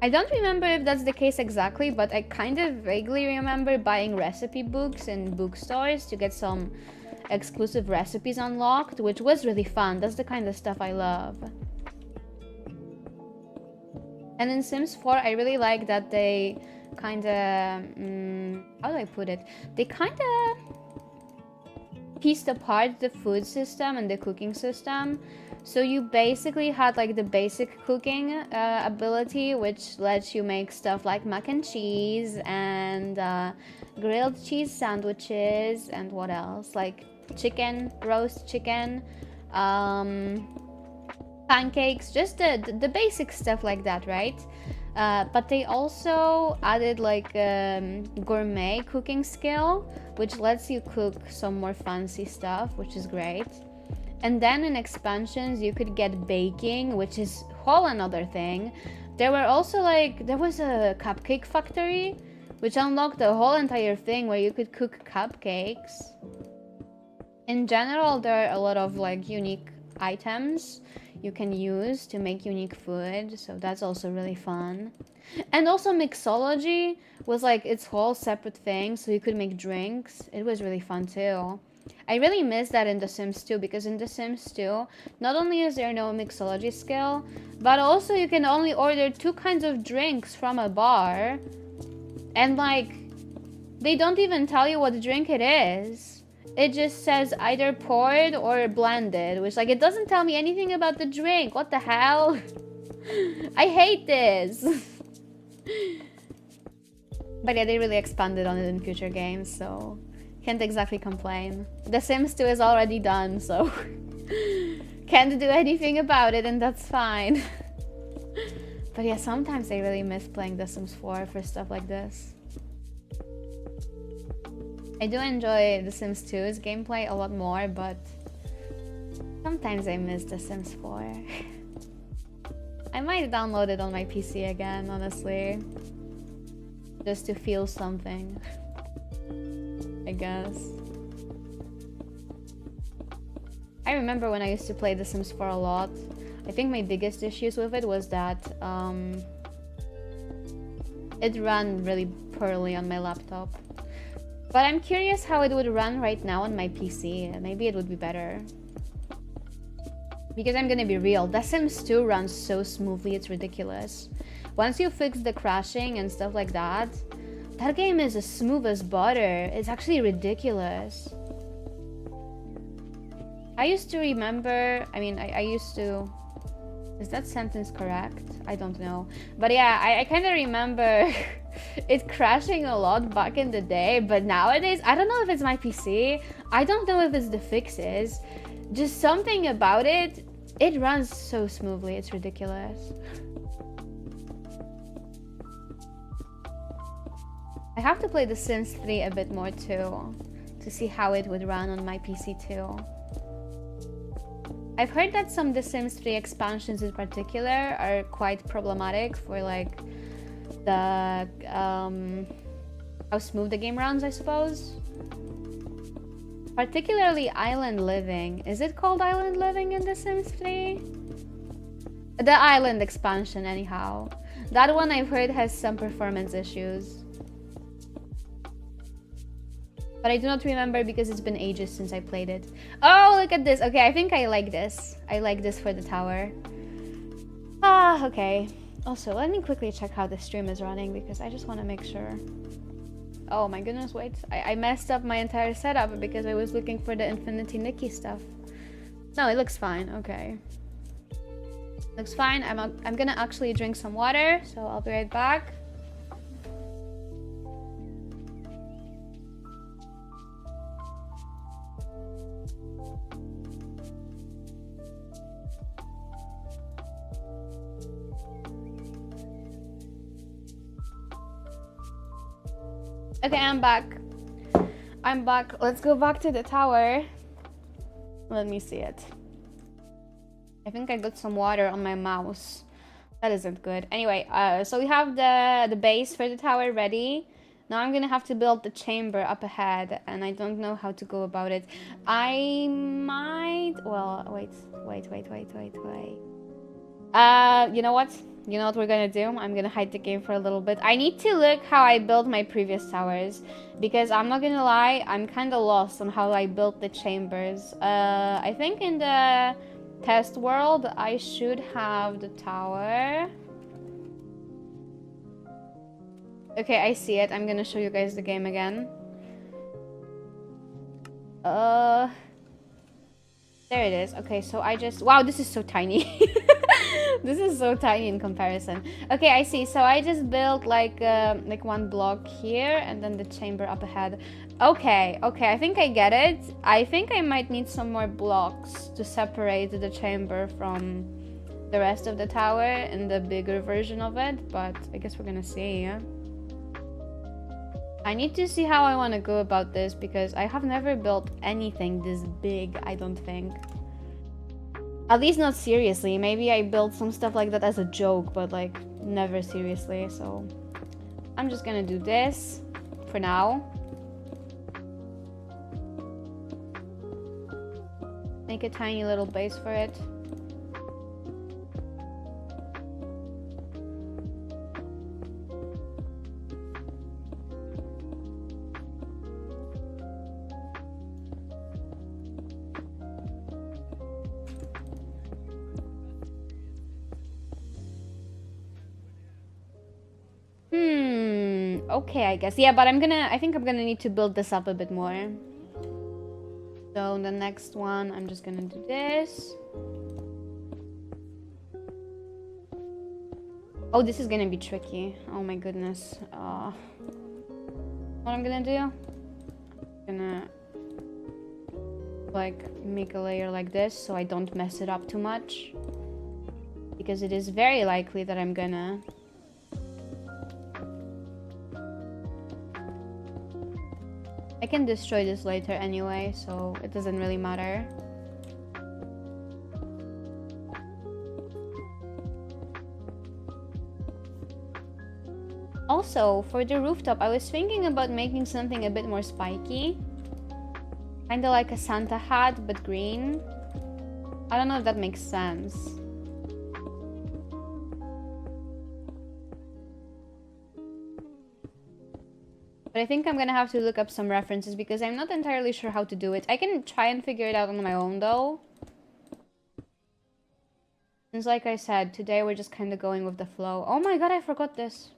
I don't remember if that's the case exactly, but I kind of vaguely remember buying recipe books in bookstores to get some exclusive recipes unlocked, which was really fun. That's the kind of stuff I love. And in Sims 4, I really like that they kind of... how do I put it? They kind of pieced apart the food system and the cooking system. So you basically had like the basic cooking ability, which lets you make stuff like mac and cheese and grilled cheese sandwiches and what else? Like chicken, roast chicken, pancakes, just the basic stuff like that, right? But they also added like gourmet cooking skill, which lets you cook some more fancy stuff, which is great. And then in expansions, you could get baking, which is whole another thing. There were also like, there was a cupcake factory, which unlocked the whole entire thing where you could cook cupcakes. In general, there are a lot of like unique items you can use to make unique food, so that's also really fun. And also mixology was like its whole separate thing, so you could make drinks. It was really fun too. I really miss that in The Sims 2, because in The Sims 2, not only is there no mixology skill, but also you can only order 2 kinds of drinks from a bar. And like, they don't even tell you what drink it is. It just says either poured or blended, which like, it doesn't tell me anything about the drink. What the hell? I hate this. But yeah, they really expanded on it in future games, so can't exactly complain. The Sims 2 is already done, so can't do anything about it, and that's fine. But yeah, sometimes I really miss playing The Sims 4 for stuff like this. I do enjoy The Sims 2's gameplay a lot more, but sometimes I miss The Sims 4. I might download it on my PC again, honestly. Just to feel something, I guess. I remember when I used to play The Sims 4 a lot. I think my biggest issues with it was that it ran really poorly on my laptop. But I'm curious how it would run right now on my PC. Maybe it would be better. Because I'm gonna be real, The Sims 2 runs so smoothly, it's ridiculous. Once you fix the crashing and stuff like that, that game is as smooth as butter. It's actually ridiculous. I used to remember, I used to... Is that sentence correct? I don't know. But yeah, I kind of remember it crashing a lot back in the day, but nowadays, I don't know if it's my PC. I don't know if it's the fixes. Just something about it, it runs so smoothly, it's ridiculous. I have to play The Sims 3 a bit more too, to see how it would run on my PC too. I've heard that some The Sims 3 expansions in particular are quite problematic for like the how smooth the game runs, I suppose. Particularly Island Living. Is it called Island Living in The Sims 3? The Island expansion, anyhow. That one I've heard has some performance issues. But I do not remember because it's been ages since I played it. Oh, look at this. Okay, I think I like this. I like this for the tower. Ah, okay. Also, let me quickly check how the stream is running because I just want to make sure. Oh my goodness, wait. I messed up my entire setup because I was looking for the Infinity Nikki stuff. No, it looks fine. Okay. Looks fine. I'm gonna actually drink some water, so I'll be right back. Okay, I'm back. I'm back. Let's go back to the tower. Let me see it. I think I got some water on my mouse. That isn't good. Anyway, so we have the base for the tower ready. Now I'm gonna have to build the chamber up ahead, and I don't know how to go about it. I might... Well, wait. You know what? You know what we're gonna do? I'm gonna hide the game for a little bit. I need to look how I built my previous towers, because I'm not gonna lie, I'm kind of lost on how I built the chambers. I think in the test world, I should have the tower. Okay, I see it. I'm gonna show you guys the game again. There it is. Okay, so I just... Wow, this is so tiny. This is so tiny in comparison. Okay, I see. So I just built like one block here and then the chamber up ahead. Okay, I think I get it. I think I might need some more blocks to separate the chamber from the rest of the tower in the bigger version of it, but I guess we're gonna see, yeah? I need to see how I want to go about this because I have never built anything this big, I don't think. At least not seriously. Maybe I built some stuff like that as a joke, but like never seriously. So I'm just gonna do this for now. Make a tiny little base for it. Okay, I guess. Yeah, but I think I'm gonna need to build this up a bit more. So the next one, I'm just gonna do this. Oh, this is gonna be tricky. Oh my goodness. What I'm gonna do? I'm gonna like make a layer like this so I don't mess it up too much. Because it is very likely that I'm gonna I can destroy this later anyway, so it doesn't really matter. Also, for the rooftop, I was thinking about making something a bit more spiky. Kinda like a Santa hat, but green. I don't know if that makes sense. But I think I'm gonna have to look up some references because I'm not entirely sure how to do it. I can try and figure it out on my own though. Since like I said, today we're just kind of going with the flow. Oh my god, I forgot this.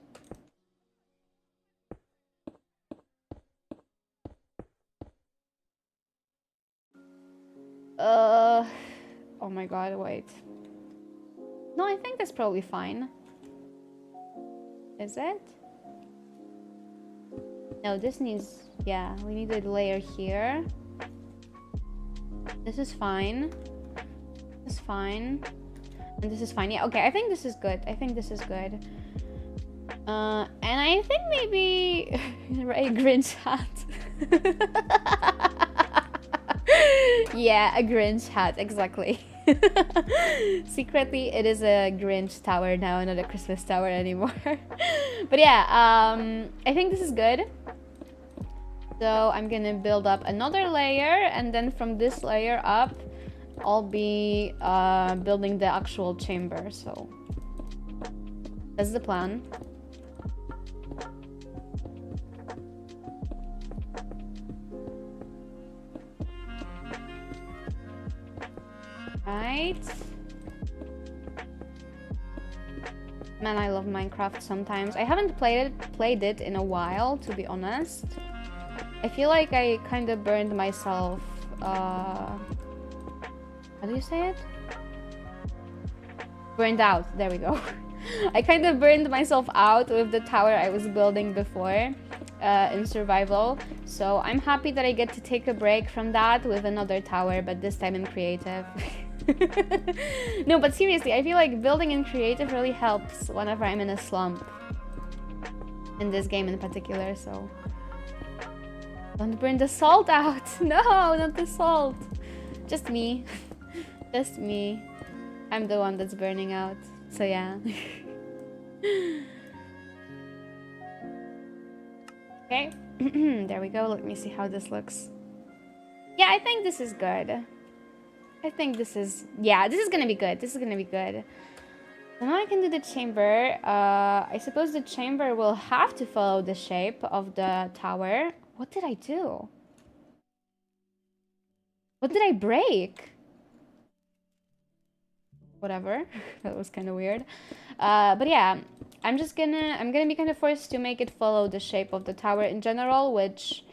Oh my god, wait. No, I think that's probably fine. Is it? No, this needs... Yeah, we need a layer here. This is fine. This is fine. And this is fine. Yeah, okay, I think this is good. I think this is good. And I think maybe... a Grinch hat. Yeah, a Grinch hat, exactly. Secretly, it is a Grinch tower now, not a Christmas tower anymore. But yeah, I think this is good. So I'm gonna build up another layer, and then from this layer up, I'll be building the actual chamber. So that's the plan. Right. Man, I love Minecraft sometimes. I haven't played it in a while, to be honest. I feel like I kind of burned myself. How do you say it? Burned out. There we go. I kind of burned myself out with the tower I was building before in survival. So I'm happy that I get to take a break from that with another tower, but this time in creative. No, but seriously, I feel like building in creative really helps whenever I'm in a slump. In this game in particular, so... Don't burn the salt out! No, not the salt! Just me. Just me. I'm the one that's burning out. So yeah. Okay. There we go. Let me see how this looks. Yeah, I think this is good. I think this is... Yeah, this is gonna be good. This is gonna be good. So now I can do the chamber. I suppose the chamber will have to follow the shape of the tower. What did I do? What did I break? Whatever. That was kind of weird. But yeah, I'm gonna be kind of forced to make it follow the shape of the tower in general, which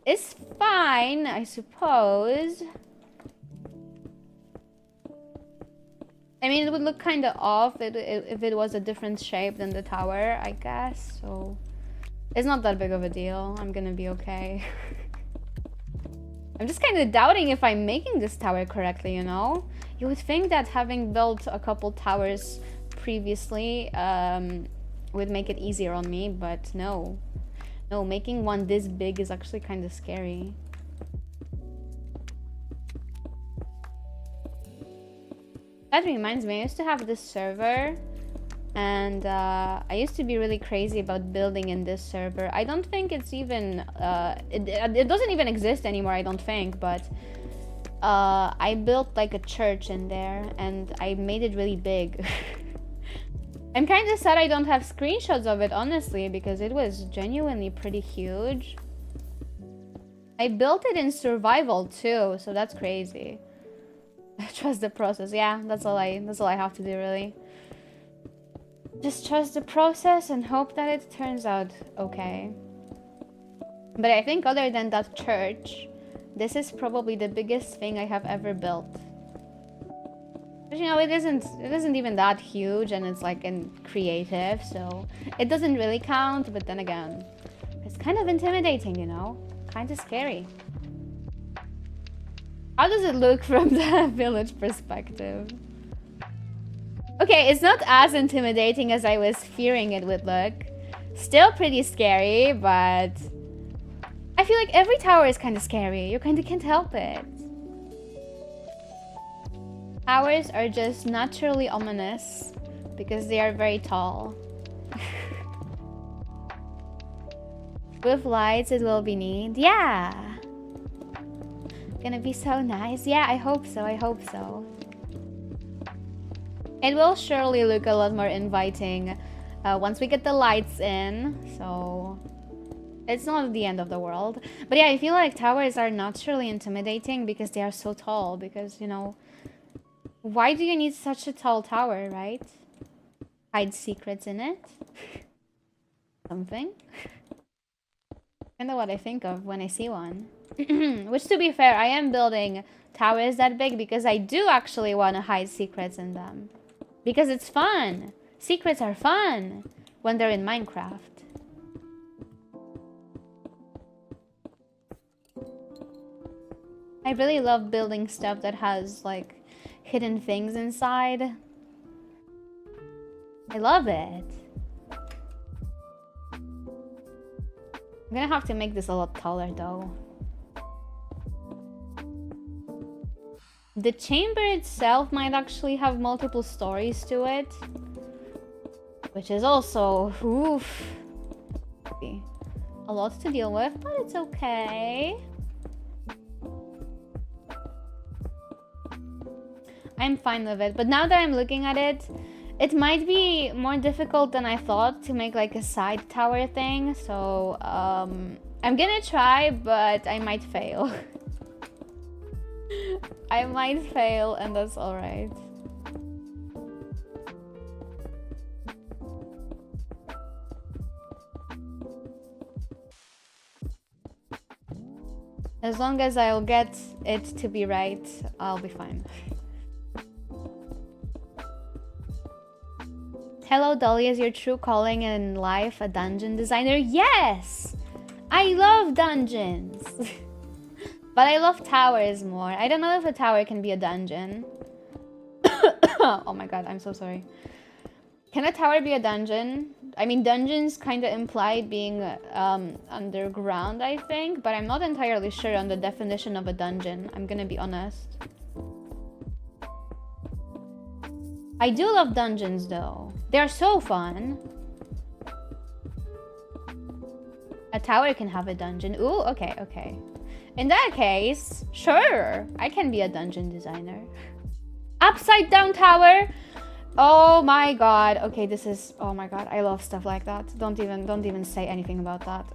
is fine, I suppose. I mean, it would look kind of off if it was a different shape than the tower, I guess. So it's not that big of a deal. I'm gonna be okay. I'm just kind of doubting if I'm making this tower correctly, you know? You would think that having built a couple towers previously would make it easier on me, but no. No, making one this big is actually kind of scary. That reminds me, I used to have this server, and I used to be really crazy about building in this server. I don't think it's even it doesn't even exist anymore, I don't think, but I built like a church in there and I made it really big. I'm kind of sad I don't have screenshots of it, honestly, because it was genuinely pretty huge. I built it in survival too, so that's crazy. Trust the process. Yeah, that's all I have to do, really. Just trust the process and hope that it turns out okay. But I think other than that church, this is probably the biggest thing I have ever built. But you know, it isn't even that huge, and it's like in creative, so it doesn't really count. But then again, it's kind of intimidating, you know, kind of scary. How does it look from the village perspective? Okay, it's not as intimidating as I was fearing it would look. Still pretty scary, but I feel like every tower is kind of scary. You kind of can't help it. Towers are just naturally ominous because they are very tall. With lights, it will be neat. Yeah. Gonna be so nice. Yeah, I hope so. I hope so. It will surely look a lot more inviting once we get the lights in. So it's not the end of the world. But yeah, I feel like towers are naturally intimidating because they are so tall. Because, you know, why do you need such a tall tower, right? Hide secrets in it? Something? Kind of what I think of when I see one. Which, to be fair, I am building towers that big because I do actually want to hide secrets in them. Because it's fun. Secrets are fun when they're in Minecraft. I really love building stuff that has, like, hidden things inside. I love it. I'm gonna have to make this a lot taller, though. The chamber itself might actually have multiple stories to it, which is also, oof, a lot to deal with, but it's okay. I'm fine with it, but now that I'm looking at it, it might be more difficult than I thought to make like a side tower thing, so I'm gonna try, but I might fail. I might fail, and that's alright. As long as I'll get it to be right, I'll be fine. Hello, Dolly, is your true calling in life a dungeon designer? Yes! I love dungeons! But I love towers more. I don't know if a tower can be a dungeon. Oh my god, I'm so sorry. Can a tower be a dungeon? I mean, dungeons kind of imply being underground, I think. But I'm not entirely sure on the definition of a dungeon. I'm gonna be honest. I do love dungeons, though. They're so fun. A tower can have a dungeon. Ooh, okay, okay. In that case, sure, I can be a dungeon designer. Upside down tower. Oh my god. Okay, this is, oh my god, I love stuff like that. Don't even say anything about that.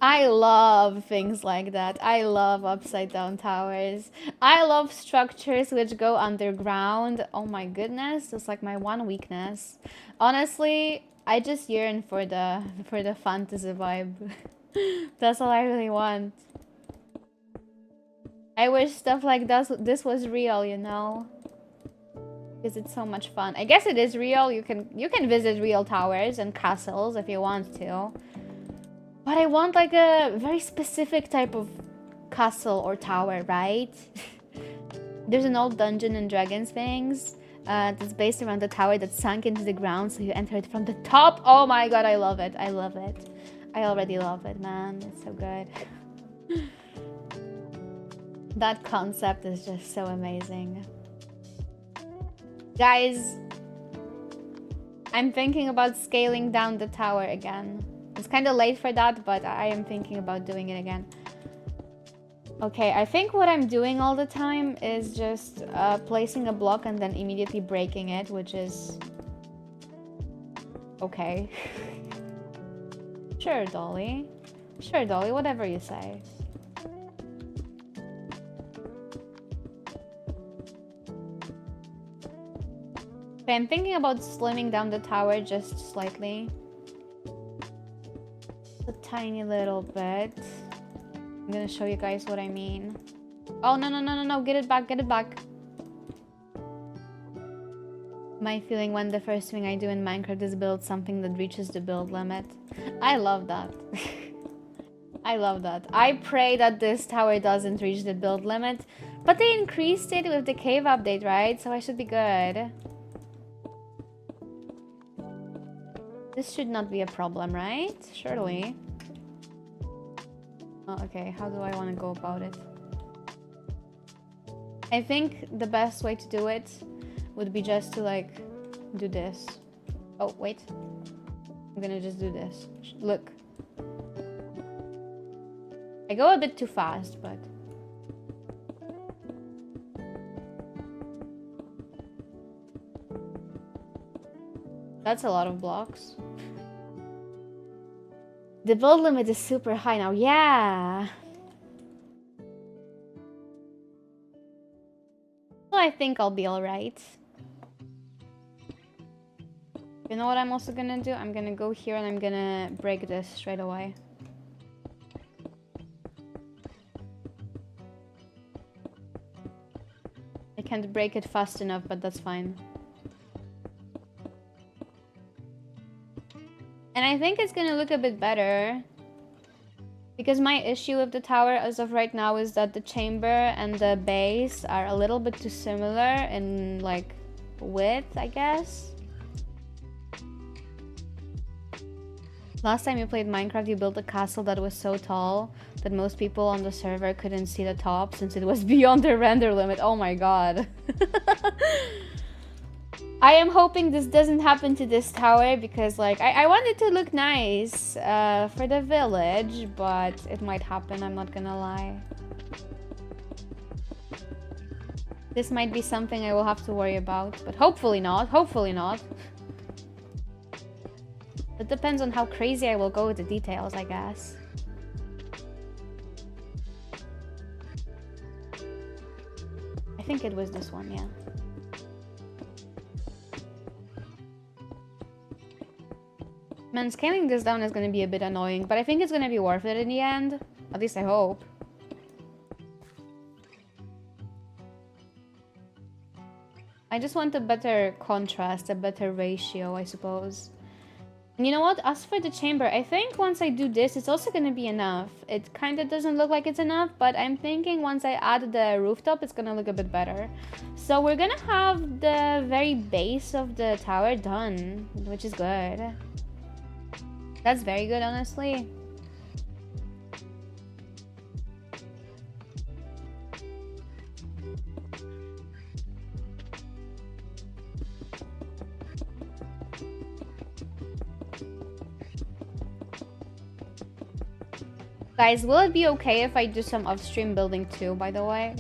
I love things like that. I love upside down towers. I love structures which go underground. Oh my goodness, that's like my one weakness. Honestly, I just yearn for the fantasy vibe. That's all I really want. I wish stuff like this was real, you know? Because it's so much fun. I guess it is real. You can visit real towers and castles if you want to. But I want like a very specific type of castle or tower, right? There's an old Dungeons and Dragons things that's based around the tower that sunk into the ground, so you enter it from the top. Oh my god, I love it. I love it. I already love it, man. It's so good. That concept is just so amazing. Guys, I'm thinking about scaling down the tower again. It's kind of late for that, but I am thinking about doing it again. Okay, I think what I'm doing all the time is just placing a block and then immediately breaking it, which is... okay. Sure, Dolly. Sure, Dolly, whatever you say. Okay, I'm thinking about slimming down the tower just slightly. A tiny little bit. I'm gonna show you guys what I mean. Oh, no, no, no, no, no. Get it back, get it back. My feeling when the first thing I do in Minecraft is build something that reaches the build limit. I love that. I love that. I pray that this tower doesn't reach the build limit. But they increased it with the cave update, right? So I should be good. This should not be a problem, right? Surely. Oh, okay, how do I want to go about it? I think the best way to do it would be just to, like, do this. Oh, wait. I'm gonna just do this. Look. I go a bit too fast, but... that's a lot of blocks. The build limit is super high now. Yeah. Well, I think I'll be alright. You know what I'm also gonna do? I'm gonna go here and I'm gonna break this straight away. I can't break it fast enough, but that's fine. And I think it's gonna look a bit better. Because my issue with the tower as of right now is that the chamber and the base are a little bit too similar in, like, width, I guess. Last time you played Minecraft, you built a castle that was so tall that most people on the server couldn't see the top since it was beyond their render limit. Oh my god. I am hoping this doesn't happen to this tower because, like, I want it to look nice for the village, but it might happen, I'm not gonna lie. This might be something I will have to worry about, but hopefully not, hopefully not. It depends on how crazy I will go with the details, I guess. I think it was this one, yeah. Man, scaling this down is going to be a bit annoying, but I think it's going to be worth it in the end. At least I hope. I just want a better contrast, a better ratio, I suppose. And you know what? As for the chamber, I think once I do this, it's also going to be enough. It kind of doesn't look like it's enough, but I'm thinking once I add the rooftop, it's going to look a bit better. So we're going to have the very base of the tower done, which is good. That's very good, honestly. Guys, will it be okay if I do some off-stream building too, by the way?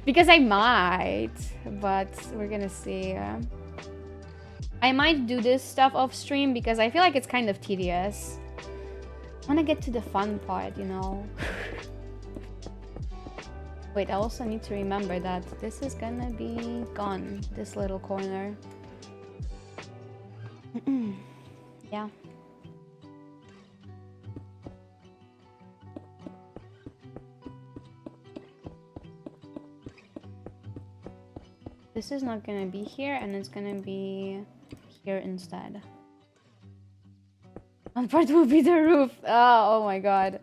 Because I might, but we're gonna see. I might do this stuff off stream because I feel like it's kind of tedious. I want to get to the fun part, you know. Wait, I also need to remember that this is gonna be gone, this little corner. Yeah. This is not gonna be here, and it's gonna be here instead. One part will be the roof. Oh my god.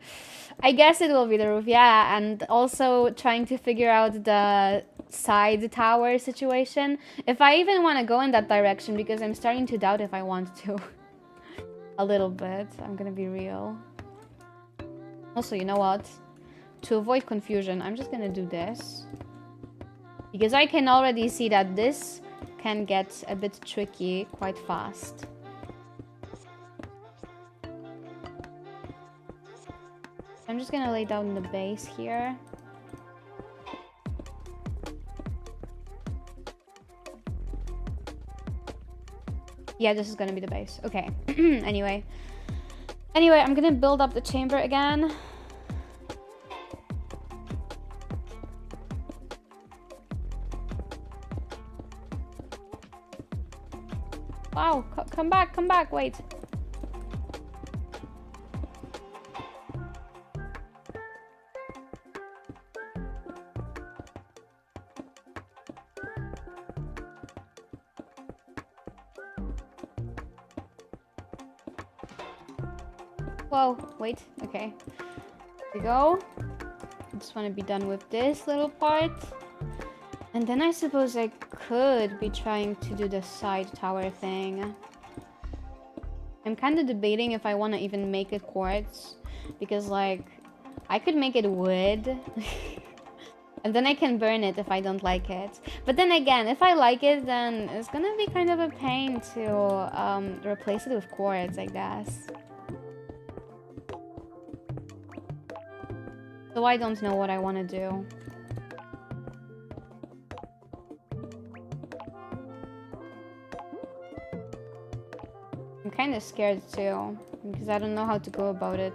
I guess it will be the roof, yeah. And also trying to figure out the side tower situation. If I even want to go in that direction, because I'm starting to doubt if I want to. A little bit. I'm gonna be real. Also, you know what? to avoid confusion, I'm just gonna do this. Because I can already see that this can get a bit tricky quite fast. I'm just gonna lay down the base here. Yeah, this is gonna be the base. Okay. Anyway, I'm gonna build up the chamber again. Wow, come back, wait. Whoa, wait, okay. Here we go. I just want to be done with this little part. And then I suppose I could be trying to do the side tower thing. I'm kind of debating if I want to even make it quartz. Because, like, I could make it wood. And then I can burn it if I don't like it. But then again, if I like it, then it's gonna be kind of a pain to replace it with quartz, I guess. So I don't know what I want to do. I'm kind of scared too, because I don't know how to go about it.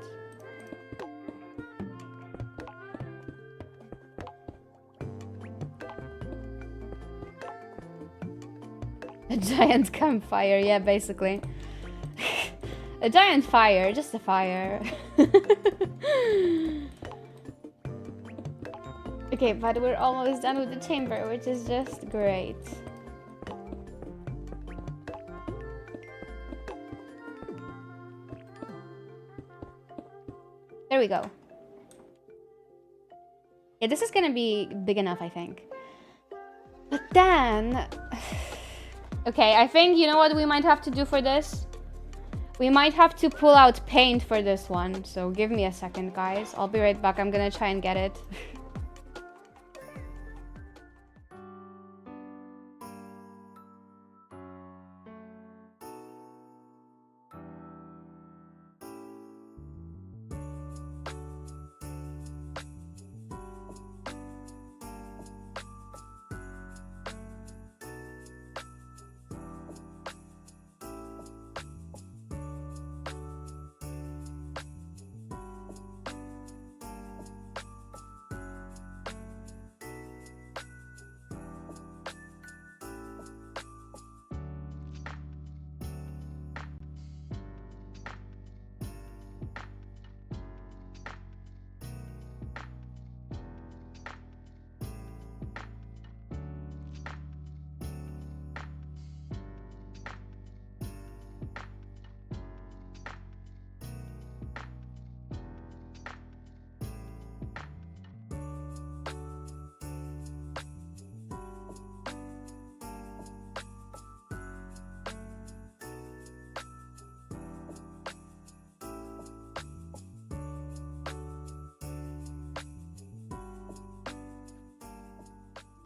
A giant campfire, yeah, basically. A giant fire, just a fire. Okay, but we're almost done with the chamber, which is just great. There we go. Yeah, this is gonna be big enough, I think. But then... Okay, I think, you know what we might have to do for this? We might have to pull out paint for this one. So give me a second, guys. I'll be right back. I'm gonna try and get it.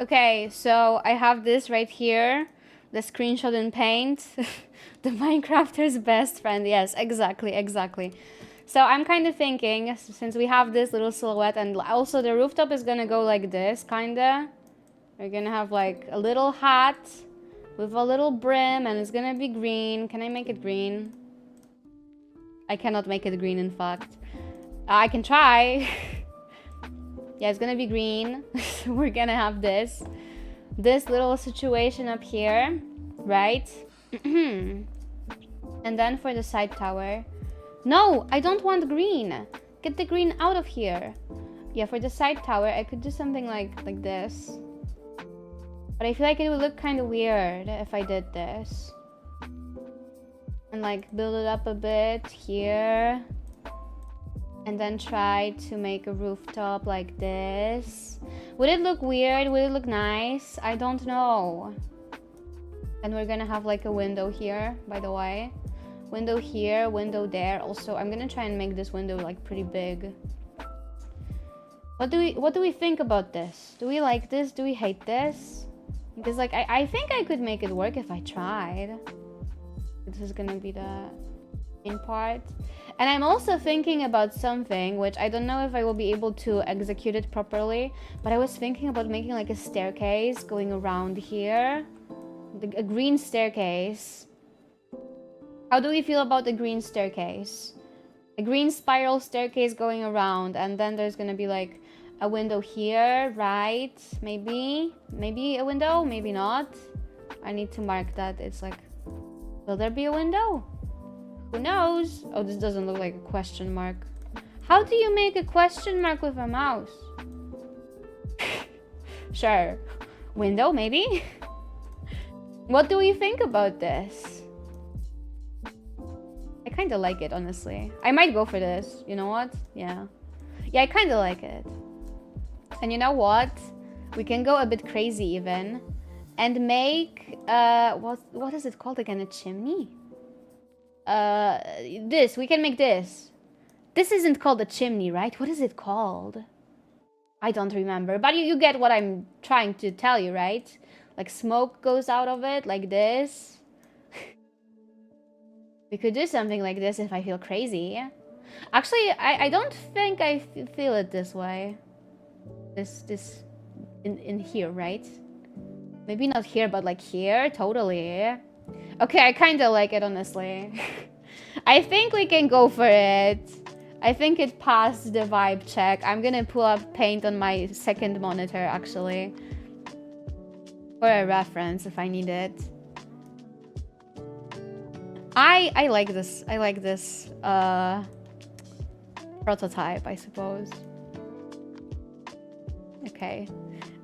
Okay, so I have this right here, the screenshot in Paint, the Minecrafter's best friend. Yes, exactly. So I'm kind of thinking, since we have this little silhouette, and also the rooftop is gonna go like this, kinda. We're gonna have like a little hat with a little brim, and it's gonna be green. Can I make it green? I cannot make it green, in fact. I can try. Yeah, it's gonna be green. We're gonna have this little situation up here, right? And then for the side tower. No, I don't want green. Get the green out of here. Yeah, for the side tower, I could do something like this. But I feel like it would look kind of weird if I did this. And like build it up a bit here. And then try to make a rooftop like this. Would it look weird? Would it look nice? I don't know. And we're gonna have like a window here, by the way. Window here, window there. Also, I'm gonna try and make this window like pretty big. What do we think about this? Do we like this? Do we hate this? Because like I think I could make it work if I tried. This is gonna be the main part. And I'm also thinking about something which I don't know if I will be able to execute it properly, but I was thinking about making like a staircase going around here. A green staircase. How do we feel about the green staircase? A green spiral staircase going around, and then there's gonna be like a window here, right? Maybe a window, maybe not. I need to mark that. It's like, will there be a window? Who knows? Oh, this doesn't look like a question mark. How do you make a question mark with a mouse? Sure. Window, maybe? What do we think about this? I kind of like it, honestly. I might go for this. You know what? Yeah. Yeah, I kind of like it. And you know what? We can go a bit crazy even. And make... what is it called again? A chimney? This. We can make this. This isn't called a chimney, right? What is it called? I don't remember. But you get what I'm trying to tell you, right? Like smoke goes out of it, like this. We could do something like this if I feel crazy. Actually, I don't think I feel it this way. This in here, right? Maybe not here, but like here, totally. Okay, I kind of like it, honestly. I think we can go for it. I think it passed the vibe check. I'm gonna pull up paint on my second monitor, actually. For a reference, if I need it. I like this. I like this prototype, I suppose. Okay.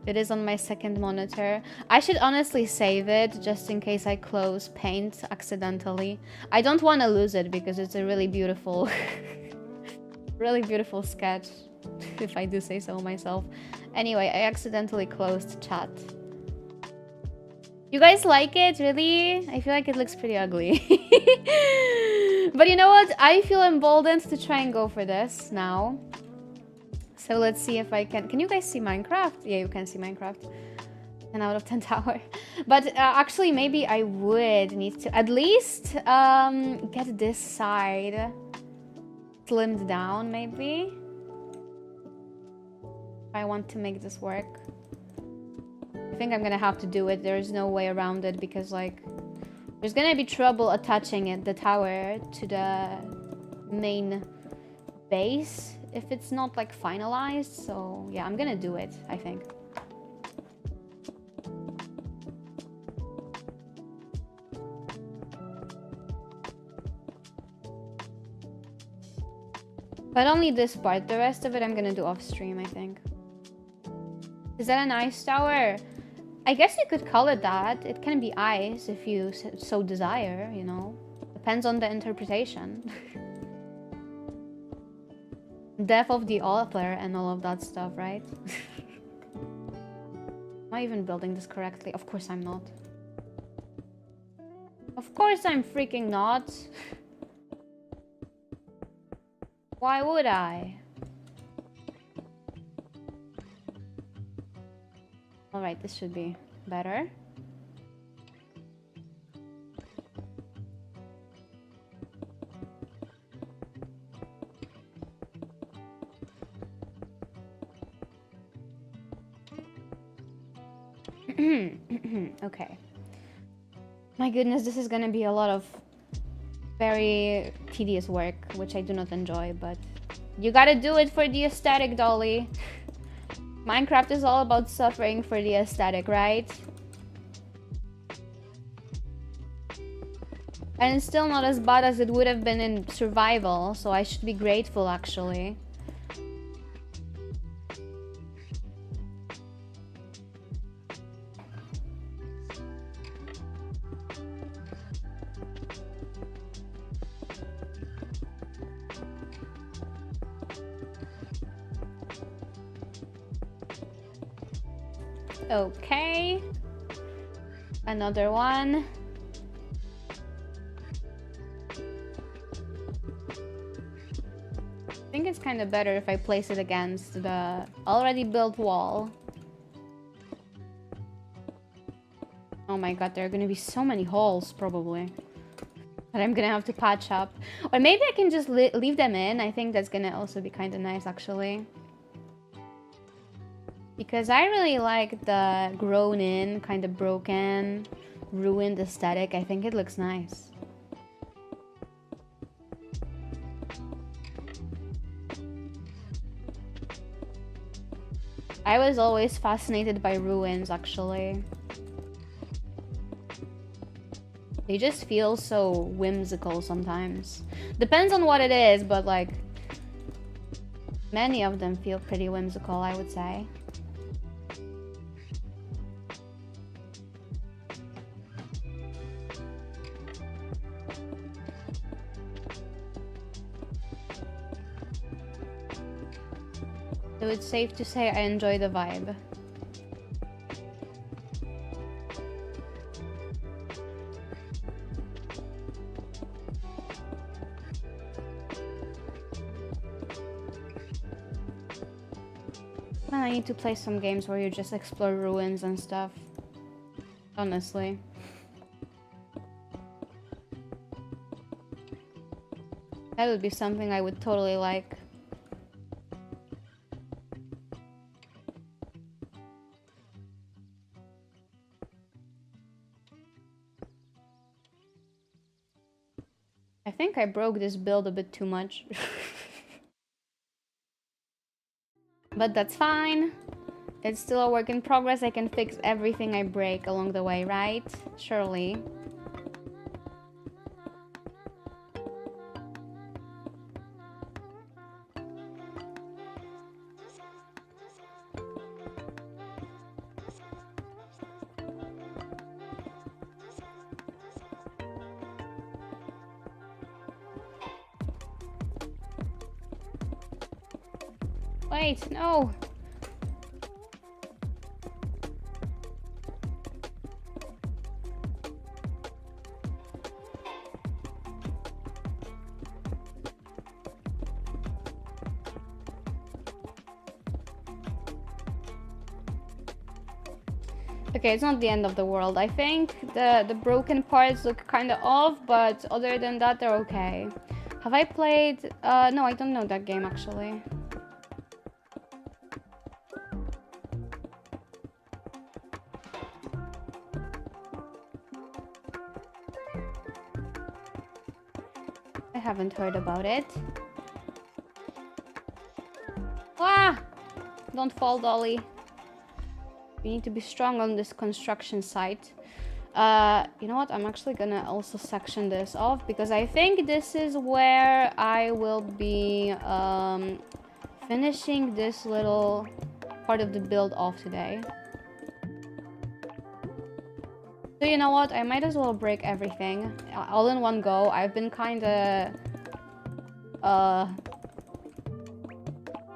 It is on my second monitor. I should honestly save it just in case I close paint accidentally. I don't want to lose it because it's a really beautiful really beautiful sketch, if I do say so myself. Anyway, I accidentally closed chat. You guys like it? Really? I feel like it looks pretty ugly. But you know what? I feel emboldened to try and go for this now. So let's see if I can... Can you guys see Minecraft? Yeah, you can see Minecraft. 10 out of 10 tower. But actually, maybe I would need to at least get this side slimmed down, maybe. If I want to make this work. I think I'm gonna have to do it. There's no way around it because, like, there's gonna be trouble attaching it, the tower, to the main base if it's not, like, finalized. So, yeah, I'm gonna do it, I think. But only this part. The rest of it I'm gonna do off stream, I think. Is that a nice tower? I guess you could call it that. It can be ice if you so desire, you know. Depends on the interpretation. Death of the author and all of that stuff, right? Am I even building this correctly? Of course I'm not. Of course I'm freaking not. Why would I? Alright, this should be better. Okay. My goodness, this is gonna be a lot of very tedious work, which I do not enjoy, but you gotta do it for the aesthetic, Dolly. Minecraft is all about suffering for the aesthetic, right? And it's still not as bad as it would have been in survival, so I should be grateful, actually. Okay. Another one. I think it's kind of better if I place it against the already built wall. Oh my god, there are gonna be so many holes, probably. That I'm gonna have to patch up. Or maybe I can just leave them in. I think that's gonna also be kind of nice, actually. Because I really like the grown in, kind of broken, ruined aesthetic. I think it looks nice. I was always fascinated by ruins, actually. They just feel so whimsical sometimes. Depends on what it is, but like many of them feel pretty whimsical, I would say. So it's safe to say I enjoy the vibe. I need to play some games where you just explore ruins and stuff. Honestly. That would be something I would totally like. I think I broke this build a bit too much. But that's fine. It's still a work in progress. I can fix everything I break along the way, right? Surely. Wait, no! Okay, it's not the end of the world. I think the broken parts look kind of off, but other than that, they're okay. Have I played... no, I don't know that game, actually. I haven't heard about it. Ah! Don't fall, Dolly. We need to be strong on this construction site. You know what? I'm actually gonna also section this off because I think this is where I will be finishing this little part of the build off today. So you know what? I might as well break everything all in one go. I've been kind of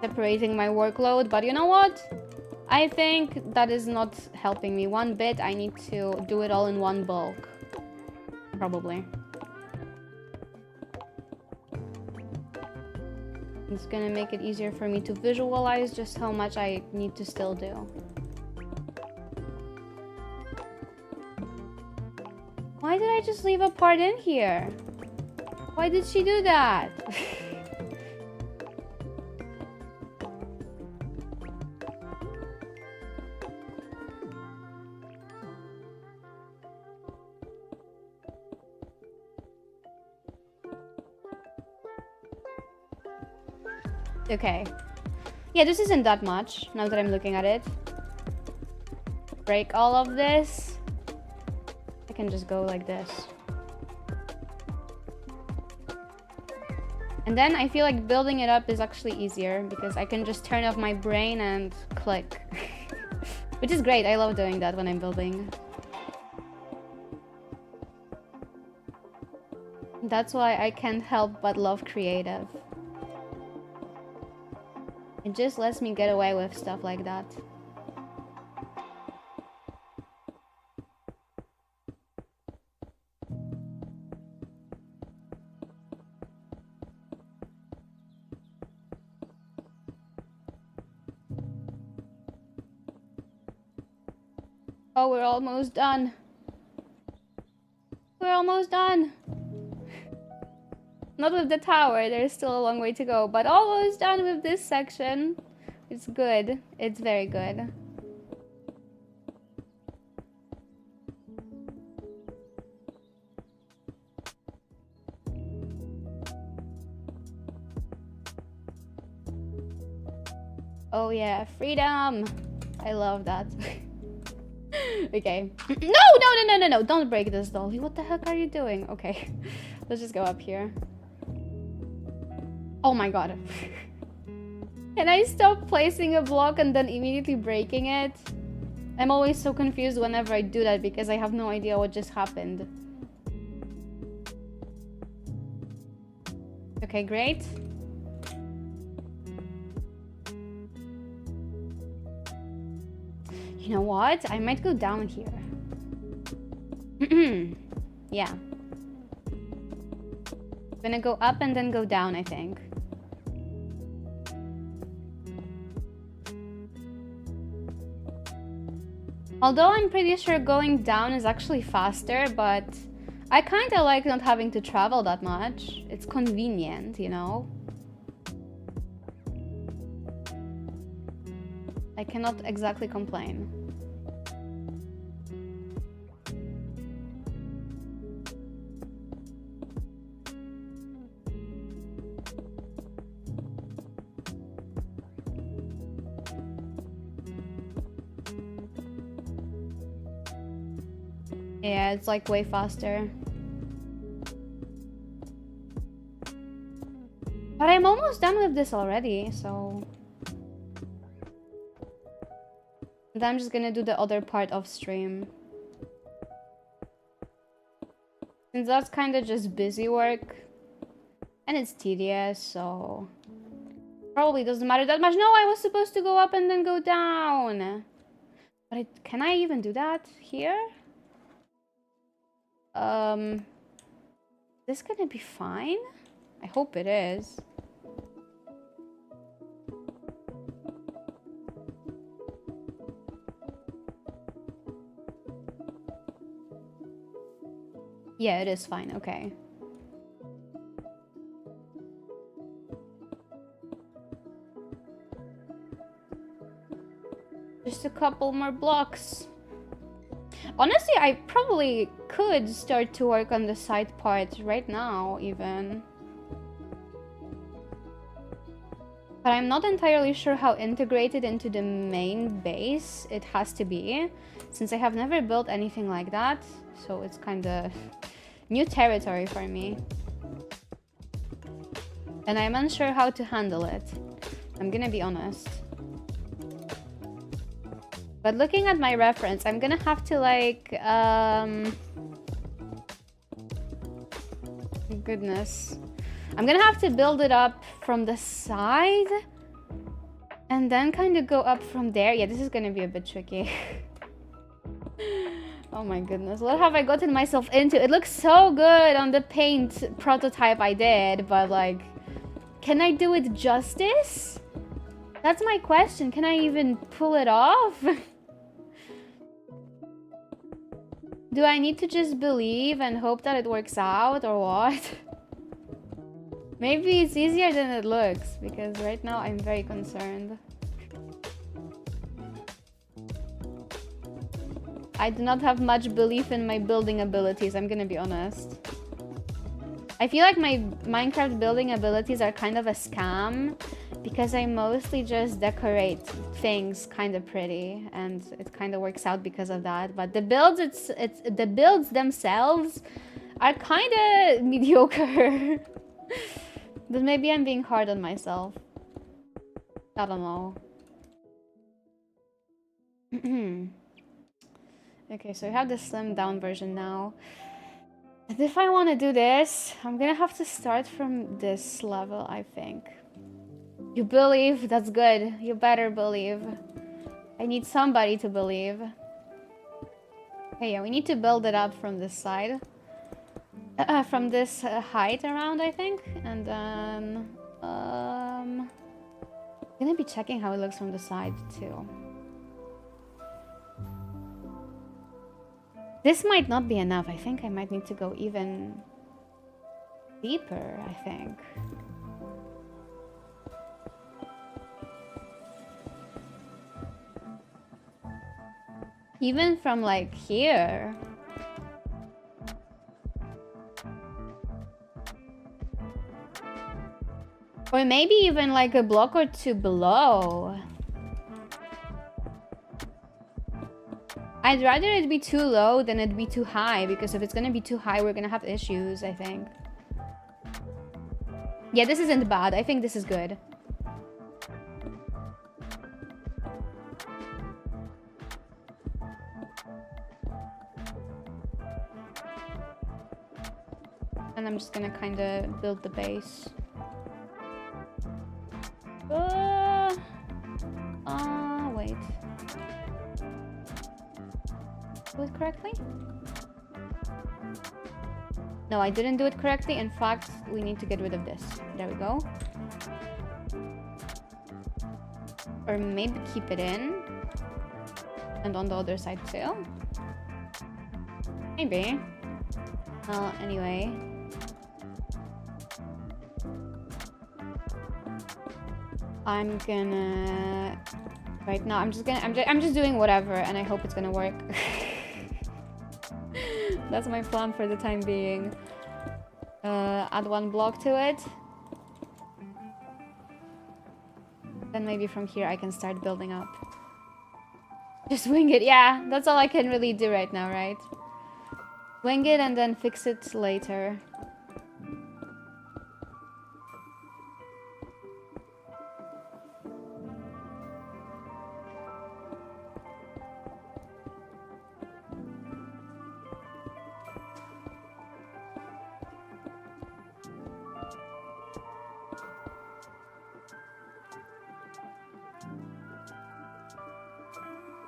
separating my workload, but you know what? I think that is not helping me one bit. I need to do it all in one bulk. Probably. It's gonna make it easier for me to visualize just how much I need to still do. Why did I just leave a part in here? Why did she do that? Okay. Yeah, this isn't that much, now that I'm looking at it. Break all of this. I can just go like this. And then I feel like building it up is actually easier because I can just turn off my brain and click. Which is great, I love doing that when I'm building. That's why I can't help but love creative. It just lets me get away with stuff like that. Oh, we're almost done. We're almost done. Not with the tower, there's still a long way to go, but almost done with this section. It's good. It's very good. Oh yeah, freedom! I love that. Okay. No! Don't break this, Dolly. What the heck are you doing? Okay. Let's just go up here. Oh my god. Can I stop placing a block and then immediately breaking it? I'm always so confused whenever I do that because I have no idea what just happened. Okay, great. You know what? I might go down here. Yeah. I'm gonna go up and then go down, I think. Although I'm pretty sure going down is actually faster, but I kind of like not having to travel that much. It's convenient, you know? I cannot exactly complain. Yeah, it's like way faster. But I'm almost done with this already, so... And I'm just gonna do the other part off stream. Since that's kind of just busy work. And it's tedious, so... Probably doesn't matter that much. No, I was supposed to go up and then go down. But can I even do that here? Is this gonna be fine? I hope it is. Yeah, it is fine, okay. Just a couple more blocks. Honestly, I probably could start to work on the side part right now, even. But I'm not entirely sure how integrated into the main base it has to be, since I have never built anything like that, so it's kind of new territory for me. And I'm unsure how to handle it. I'm gonna be honest. But looking at my reference, I'm gonna have to like, goodness. I'm gonna have to build it up from the side and then kind of go up from there. Yeah, this is gonna be a bit tricky. Oh my goodness, what have I gotten myself into? It looks so good on the paint prototype I did, but like, can I do it justice? That's my question. Can I even pull it off? Do I need to just believe and hope that it works out, or what? Maybe it's easier than it looks, because right now I'm very concerned. I do not have much belief in my building abilities, I'm gonna be honest. I feel like my Minecraft building abilities are kind of a scam, because I mostly just decorate things kind of pretty, and it kind of works out because of that. But the builds, the builds themselves are kind of mediocre. But maybe I'm being hard on myself. I don't know. Okay, so we have the slimmed down version now. And if I want to do this, I'm gonna have to start from this level, I think. You believe? That's good. You better believe. I need somebody to believe. Okay, yeah, we need to build it up from this side. From this height around, I think. And then... I'm gonna be checking how it looks from the side, too. This might not be enough. I think I might need to go even deeper, I think. Even from like here. Or maybe even like a block or two below. I'd rather it be too low than it be too high, because if it's gonna be too high, we're gonna have issues, I think. Yeah, this isn't bad. I think this is good. And I'm just gonna kind of build the base. Wait. Do it correctly? No, I didn't do it correctly. In fact, we need to get rid of this. There we go. Or maybe keep it in. And on the other side too. Maybe. Well, anyway. I'm gonna... Right now, I'm just doing whatever, and I hope it's gonna work. That's my plan for the time being. Add one block to it. Then maybe from here I can start building up. Just wing it, yeah. That's all I can really do right now, right? Wing it and then fix it later.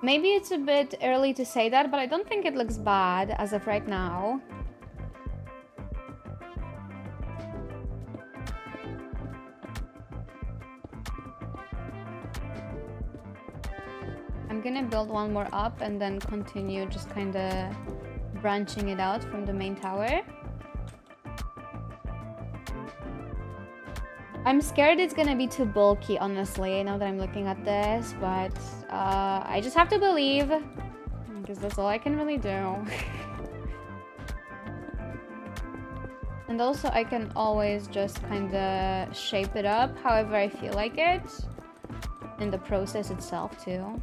Maybe it's a bit early to say that, but I don't think it looks bad as of right now. I'm gonna build one more up and then continue just kind of branching it out from the main tower. I'm scared it's gonna be too bulky, honestly, now that I'm looking at this, but I just have to believe, because that's all I can really do. And also I can always just kind of shape it up however I feel like it, in the process itself too.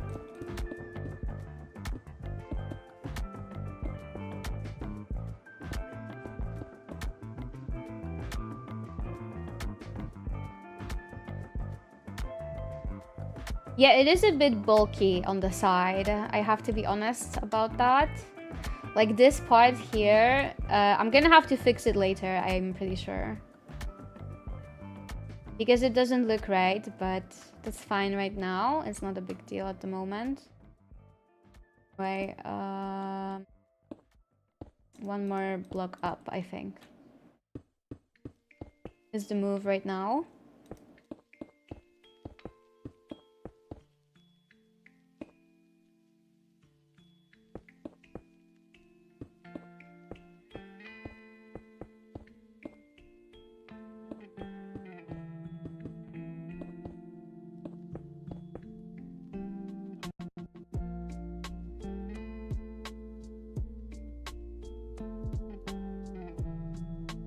Yeah, it is a bit bulky on the side. I have to be honest about that. Like this part here, I'm gonna have to fix it later, I'm pretty sure. Because it doesn't look right, but that's fine right now. It's not a big deal at the moment. Anyway, one more block up, I think, is the move right now.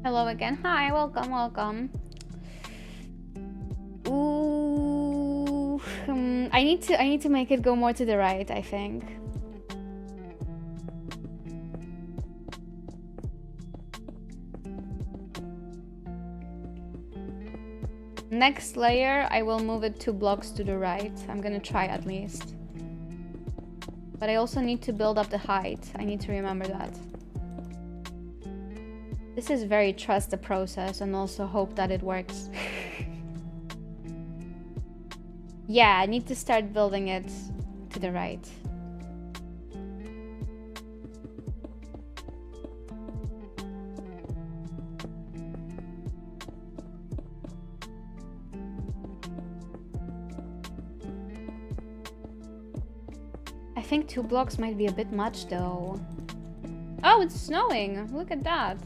Hello again. Hi, welcome, welcome. Ooh, I need to make it go more to the right, I think. Next layer, I will move it 2 blocks to the right. I'm gonna try at least. But I also need to build up the height. I need to remember that. This is very trust the process and also hope that it works. Yeah, I need to start building it to the right. I think 2 blocks might be a bit much though. Oh, it's snowing. Look at that.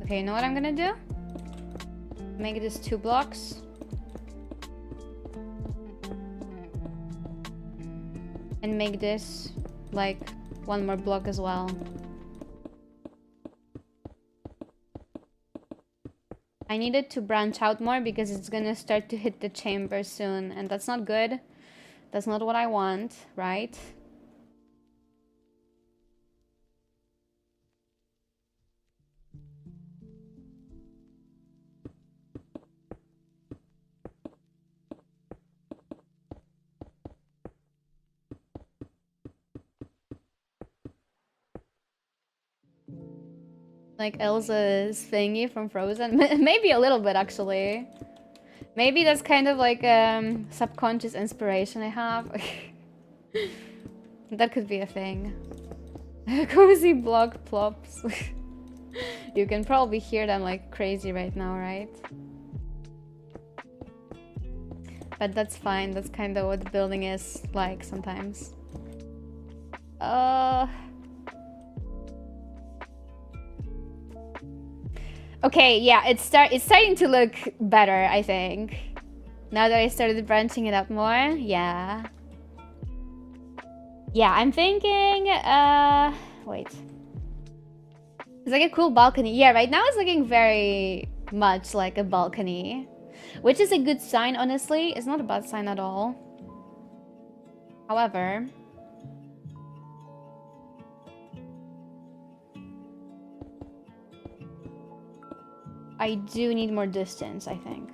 Okay, you know what I'm gonna do? Make this 2 blocks. And make this like 1 more block as well. I need it to branch out more because it's gonna start to hit the chamber soon, and that's not good. That's not what I want, right? Like Elsa's thingy from Frozen? Maybe a little bit, actually. Maybe that's kind of like subconscious inspiration I have. That could be a thing. Cozy block plops. You can probably hear them like crazy right now, right? But that's fine. That's kind of what building is like sometimes. Okay, yeah, it's starting to look better, I think. Now that I started branching it up more, yeah. Yeah, I'm thinking, wait. It's like a cool balcony. Yeah, right now it's looking very much like a balcony. Which is a good sign, honestly. It's not a bad sign at all. However... I do need more distance, I think.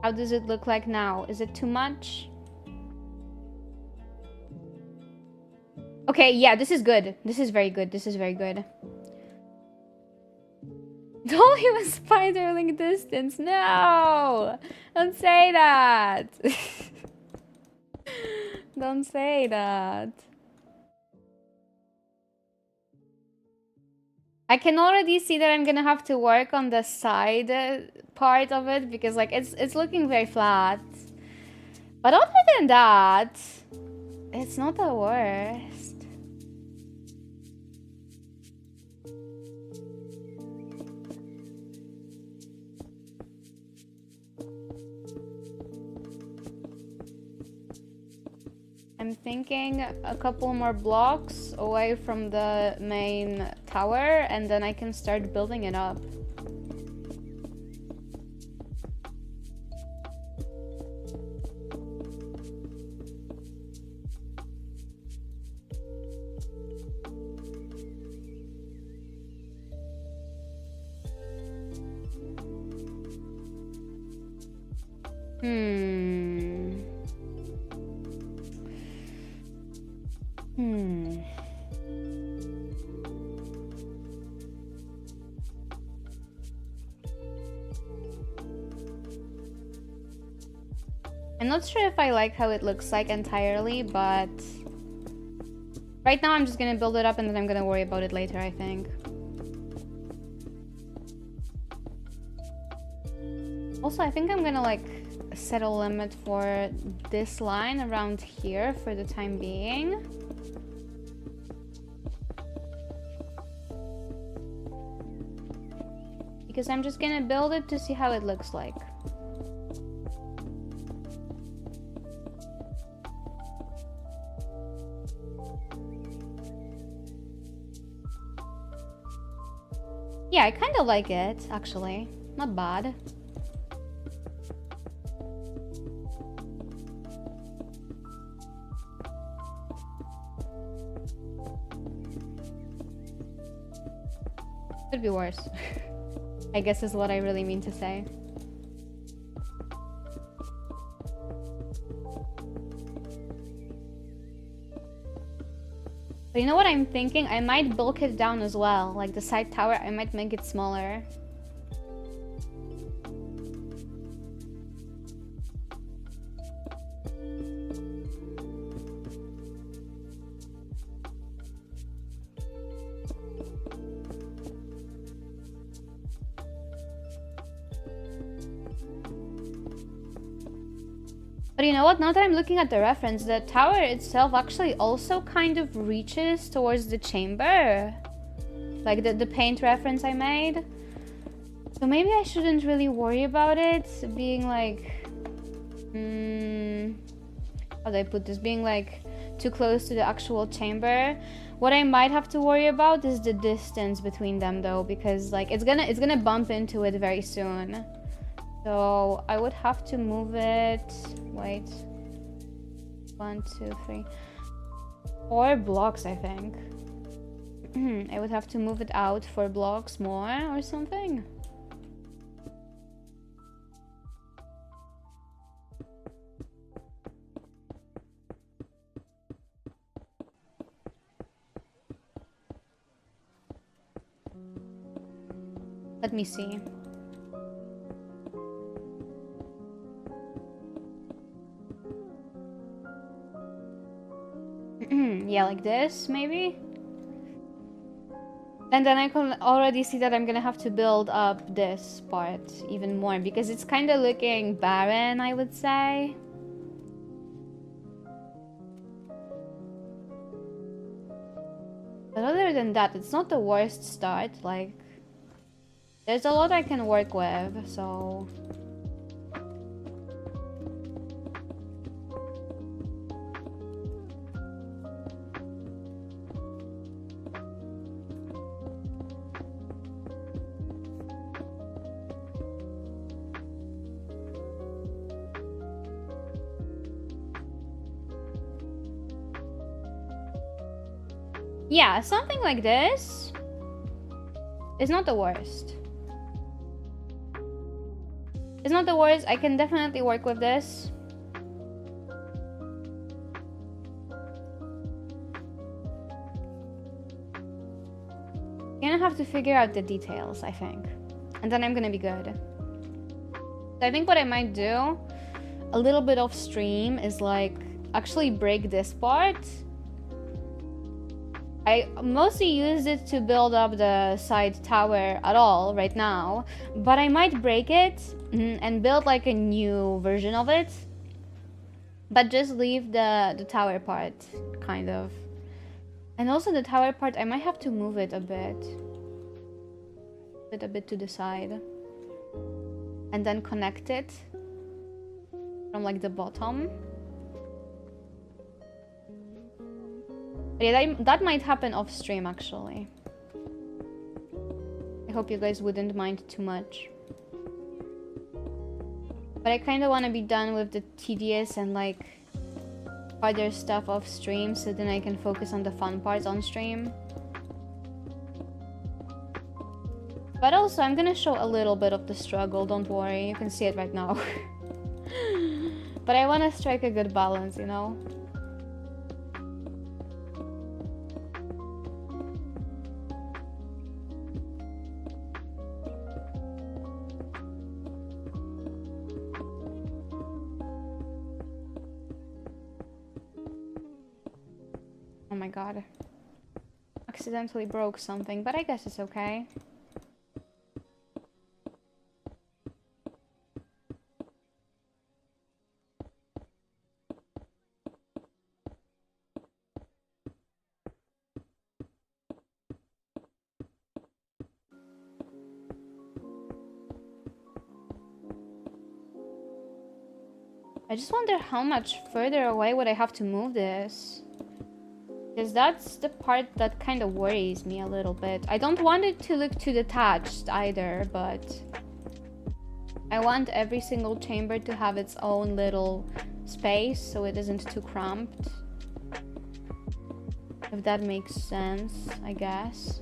How does it look like now? Is it too much? Okay, yeah, this is good. This is very good. This is very good. Don't leave a spiderling distance. No! Don't say that. Don't say that. I can already see that I'm gonna have to work on the side part of it because like it's looking very flat. But other than that, it's not the worst. I'm thinking a couple more blocks away from the main tower and then I can start building it up. I'm not sure if I like how it looks like entirely, but right now I'm just gonna build it up and then I'm gonna worry about it later, I think. Also, I think I'm gonna like set a limit for this line around here for the time being. Because I'm just gonna build it to see how it looks like. Yeah, I kind of like it, actually. Not bad. Could be worse. I guess is what I really mean to say. But you know what I'm thinking? I might bulk it down as well. Like the side tower, I might make it smaller. But you know what? Now that I'm looking at the reference, the tower itself actually also kind of reaches towards the chamber. Like the paint reference I made. So maybe I shouldn't really worry about it being like... how do I put this? Being like too close to the actual chamber. What I might have to worry about is the distance between them though, because like it's gonna bump into it very soon. So I would have to move it. Wait. 1, 2, 3, 4 blocks, I think. I would have to move it out 4 blocks more or something. Let me see. Yeah, like this, maybe? And then I can already see that I'm gonna have to build up this part even more because it's kind of looking barren, I would say. But other than that, it's not the worst start. Like, there's a lot I can work with, so... Yeah, something like this is not the worst. It's not the worst. I can definitely work with this. Gonna have to figure out the details, I think. And then I'm gonna be good. So I think what I might do a little bit off stream is like actually break this part. I mostly use it to build up the side tower at all right now, but I might break it and build like a new version of it, but just leave the tower part, kind of. And also the tower part, I might have to move it a bit to the side, and then connect it from like the bottom. Yeah, that might happen off stream actually. I hope you guys wouldn't mind too much. But I kind of want to be done with the tedious and like harder stuff off stream so then I can focus on the fun parts on stream. But also I'm gonna show a little bit of the struggle, don't worry, you can see it right now. But I want to strike a good balance, you know? Oh my god. Accidentally broke something, but I guess it's okay. I just wonder how much further away would I have to move this. Because that's the part that kind of worries me a little bit. I don't want it to look too detached either, but I want every single chamber to have its own little space so it isn't too cramped. If that makes sense, I guess.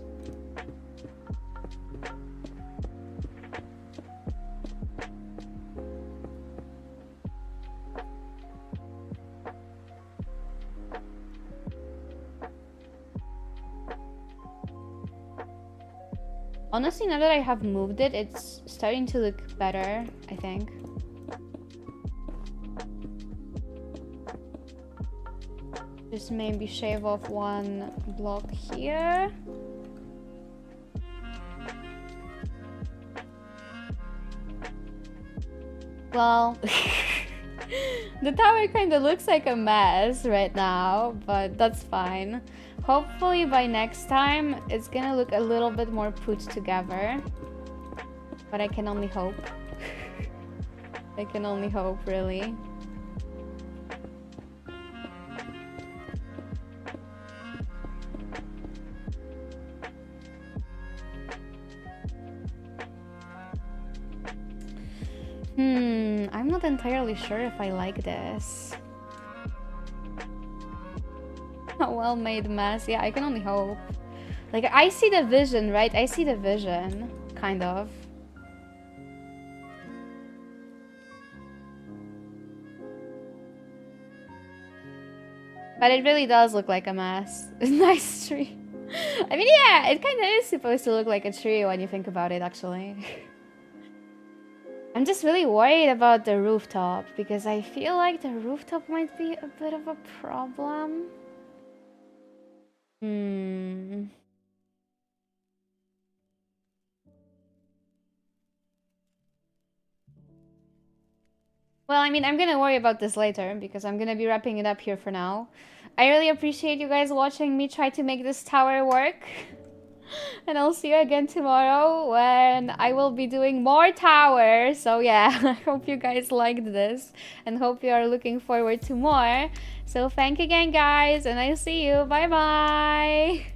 Honestly, now that I have moved it, it's starting to look better, I think. Just maybe shave off one block here. Well, the tower kind of looks like a mess right now, but that's fine. Hopefully by next time, it's gonna look a little bit more put together. But I can only hope. I can only hope, really. I'm not entirely sure if I like this. A well-made mess. Yeah, I can only hope. Like, I see the vision, right? I see the vision, kind of. But it really does look like a mess. Nice tree. I mean, yeah, it kind of is supposed to look like a tree when you think about it, actually. I'm just really worried about the rooftop because I feel like the rooftop might be a bit of a problem. Well, I mean, I'm gonna worry about this later because I'm gonna be wrapping it up here for now. I really appreciate you guys watching me try to make this tower work. And I'll see you again tomorrow when I will be doing more towers. So yeah, I hope you guys liked this and hope you are looking forward to more. So thank you again, guys, and I'll see you. Bye bye.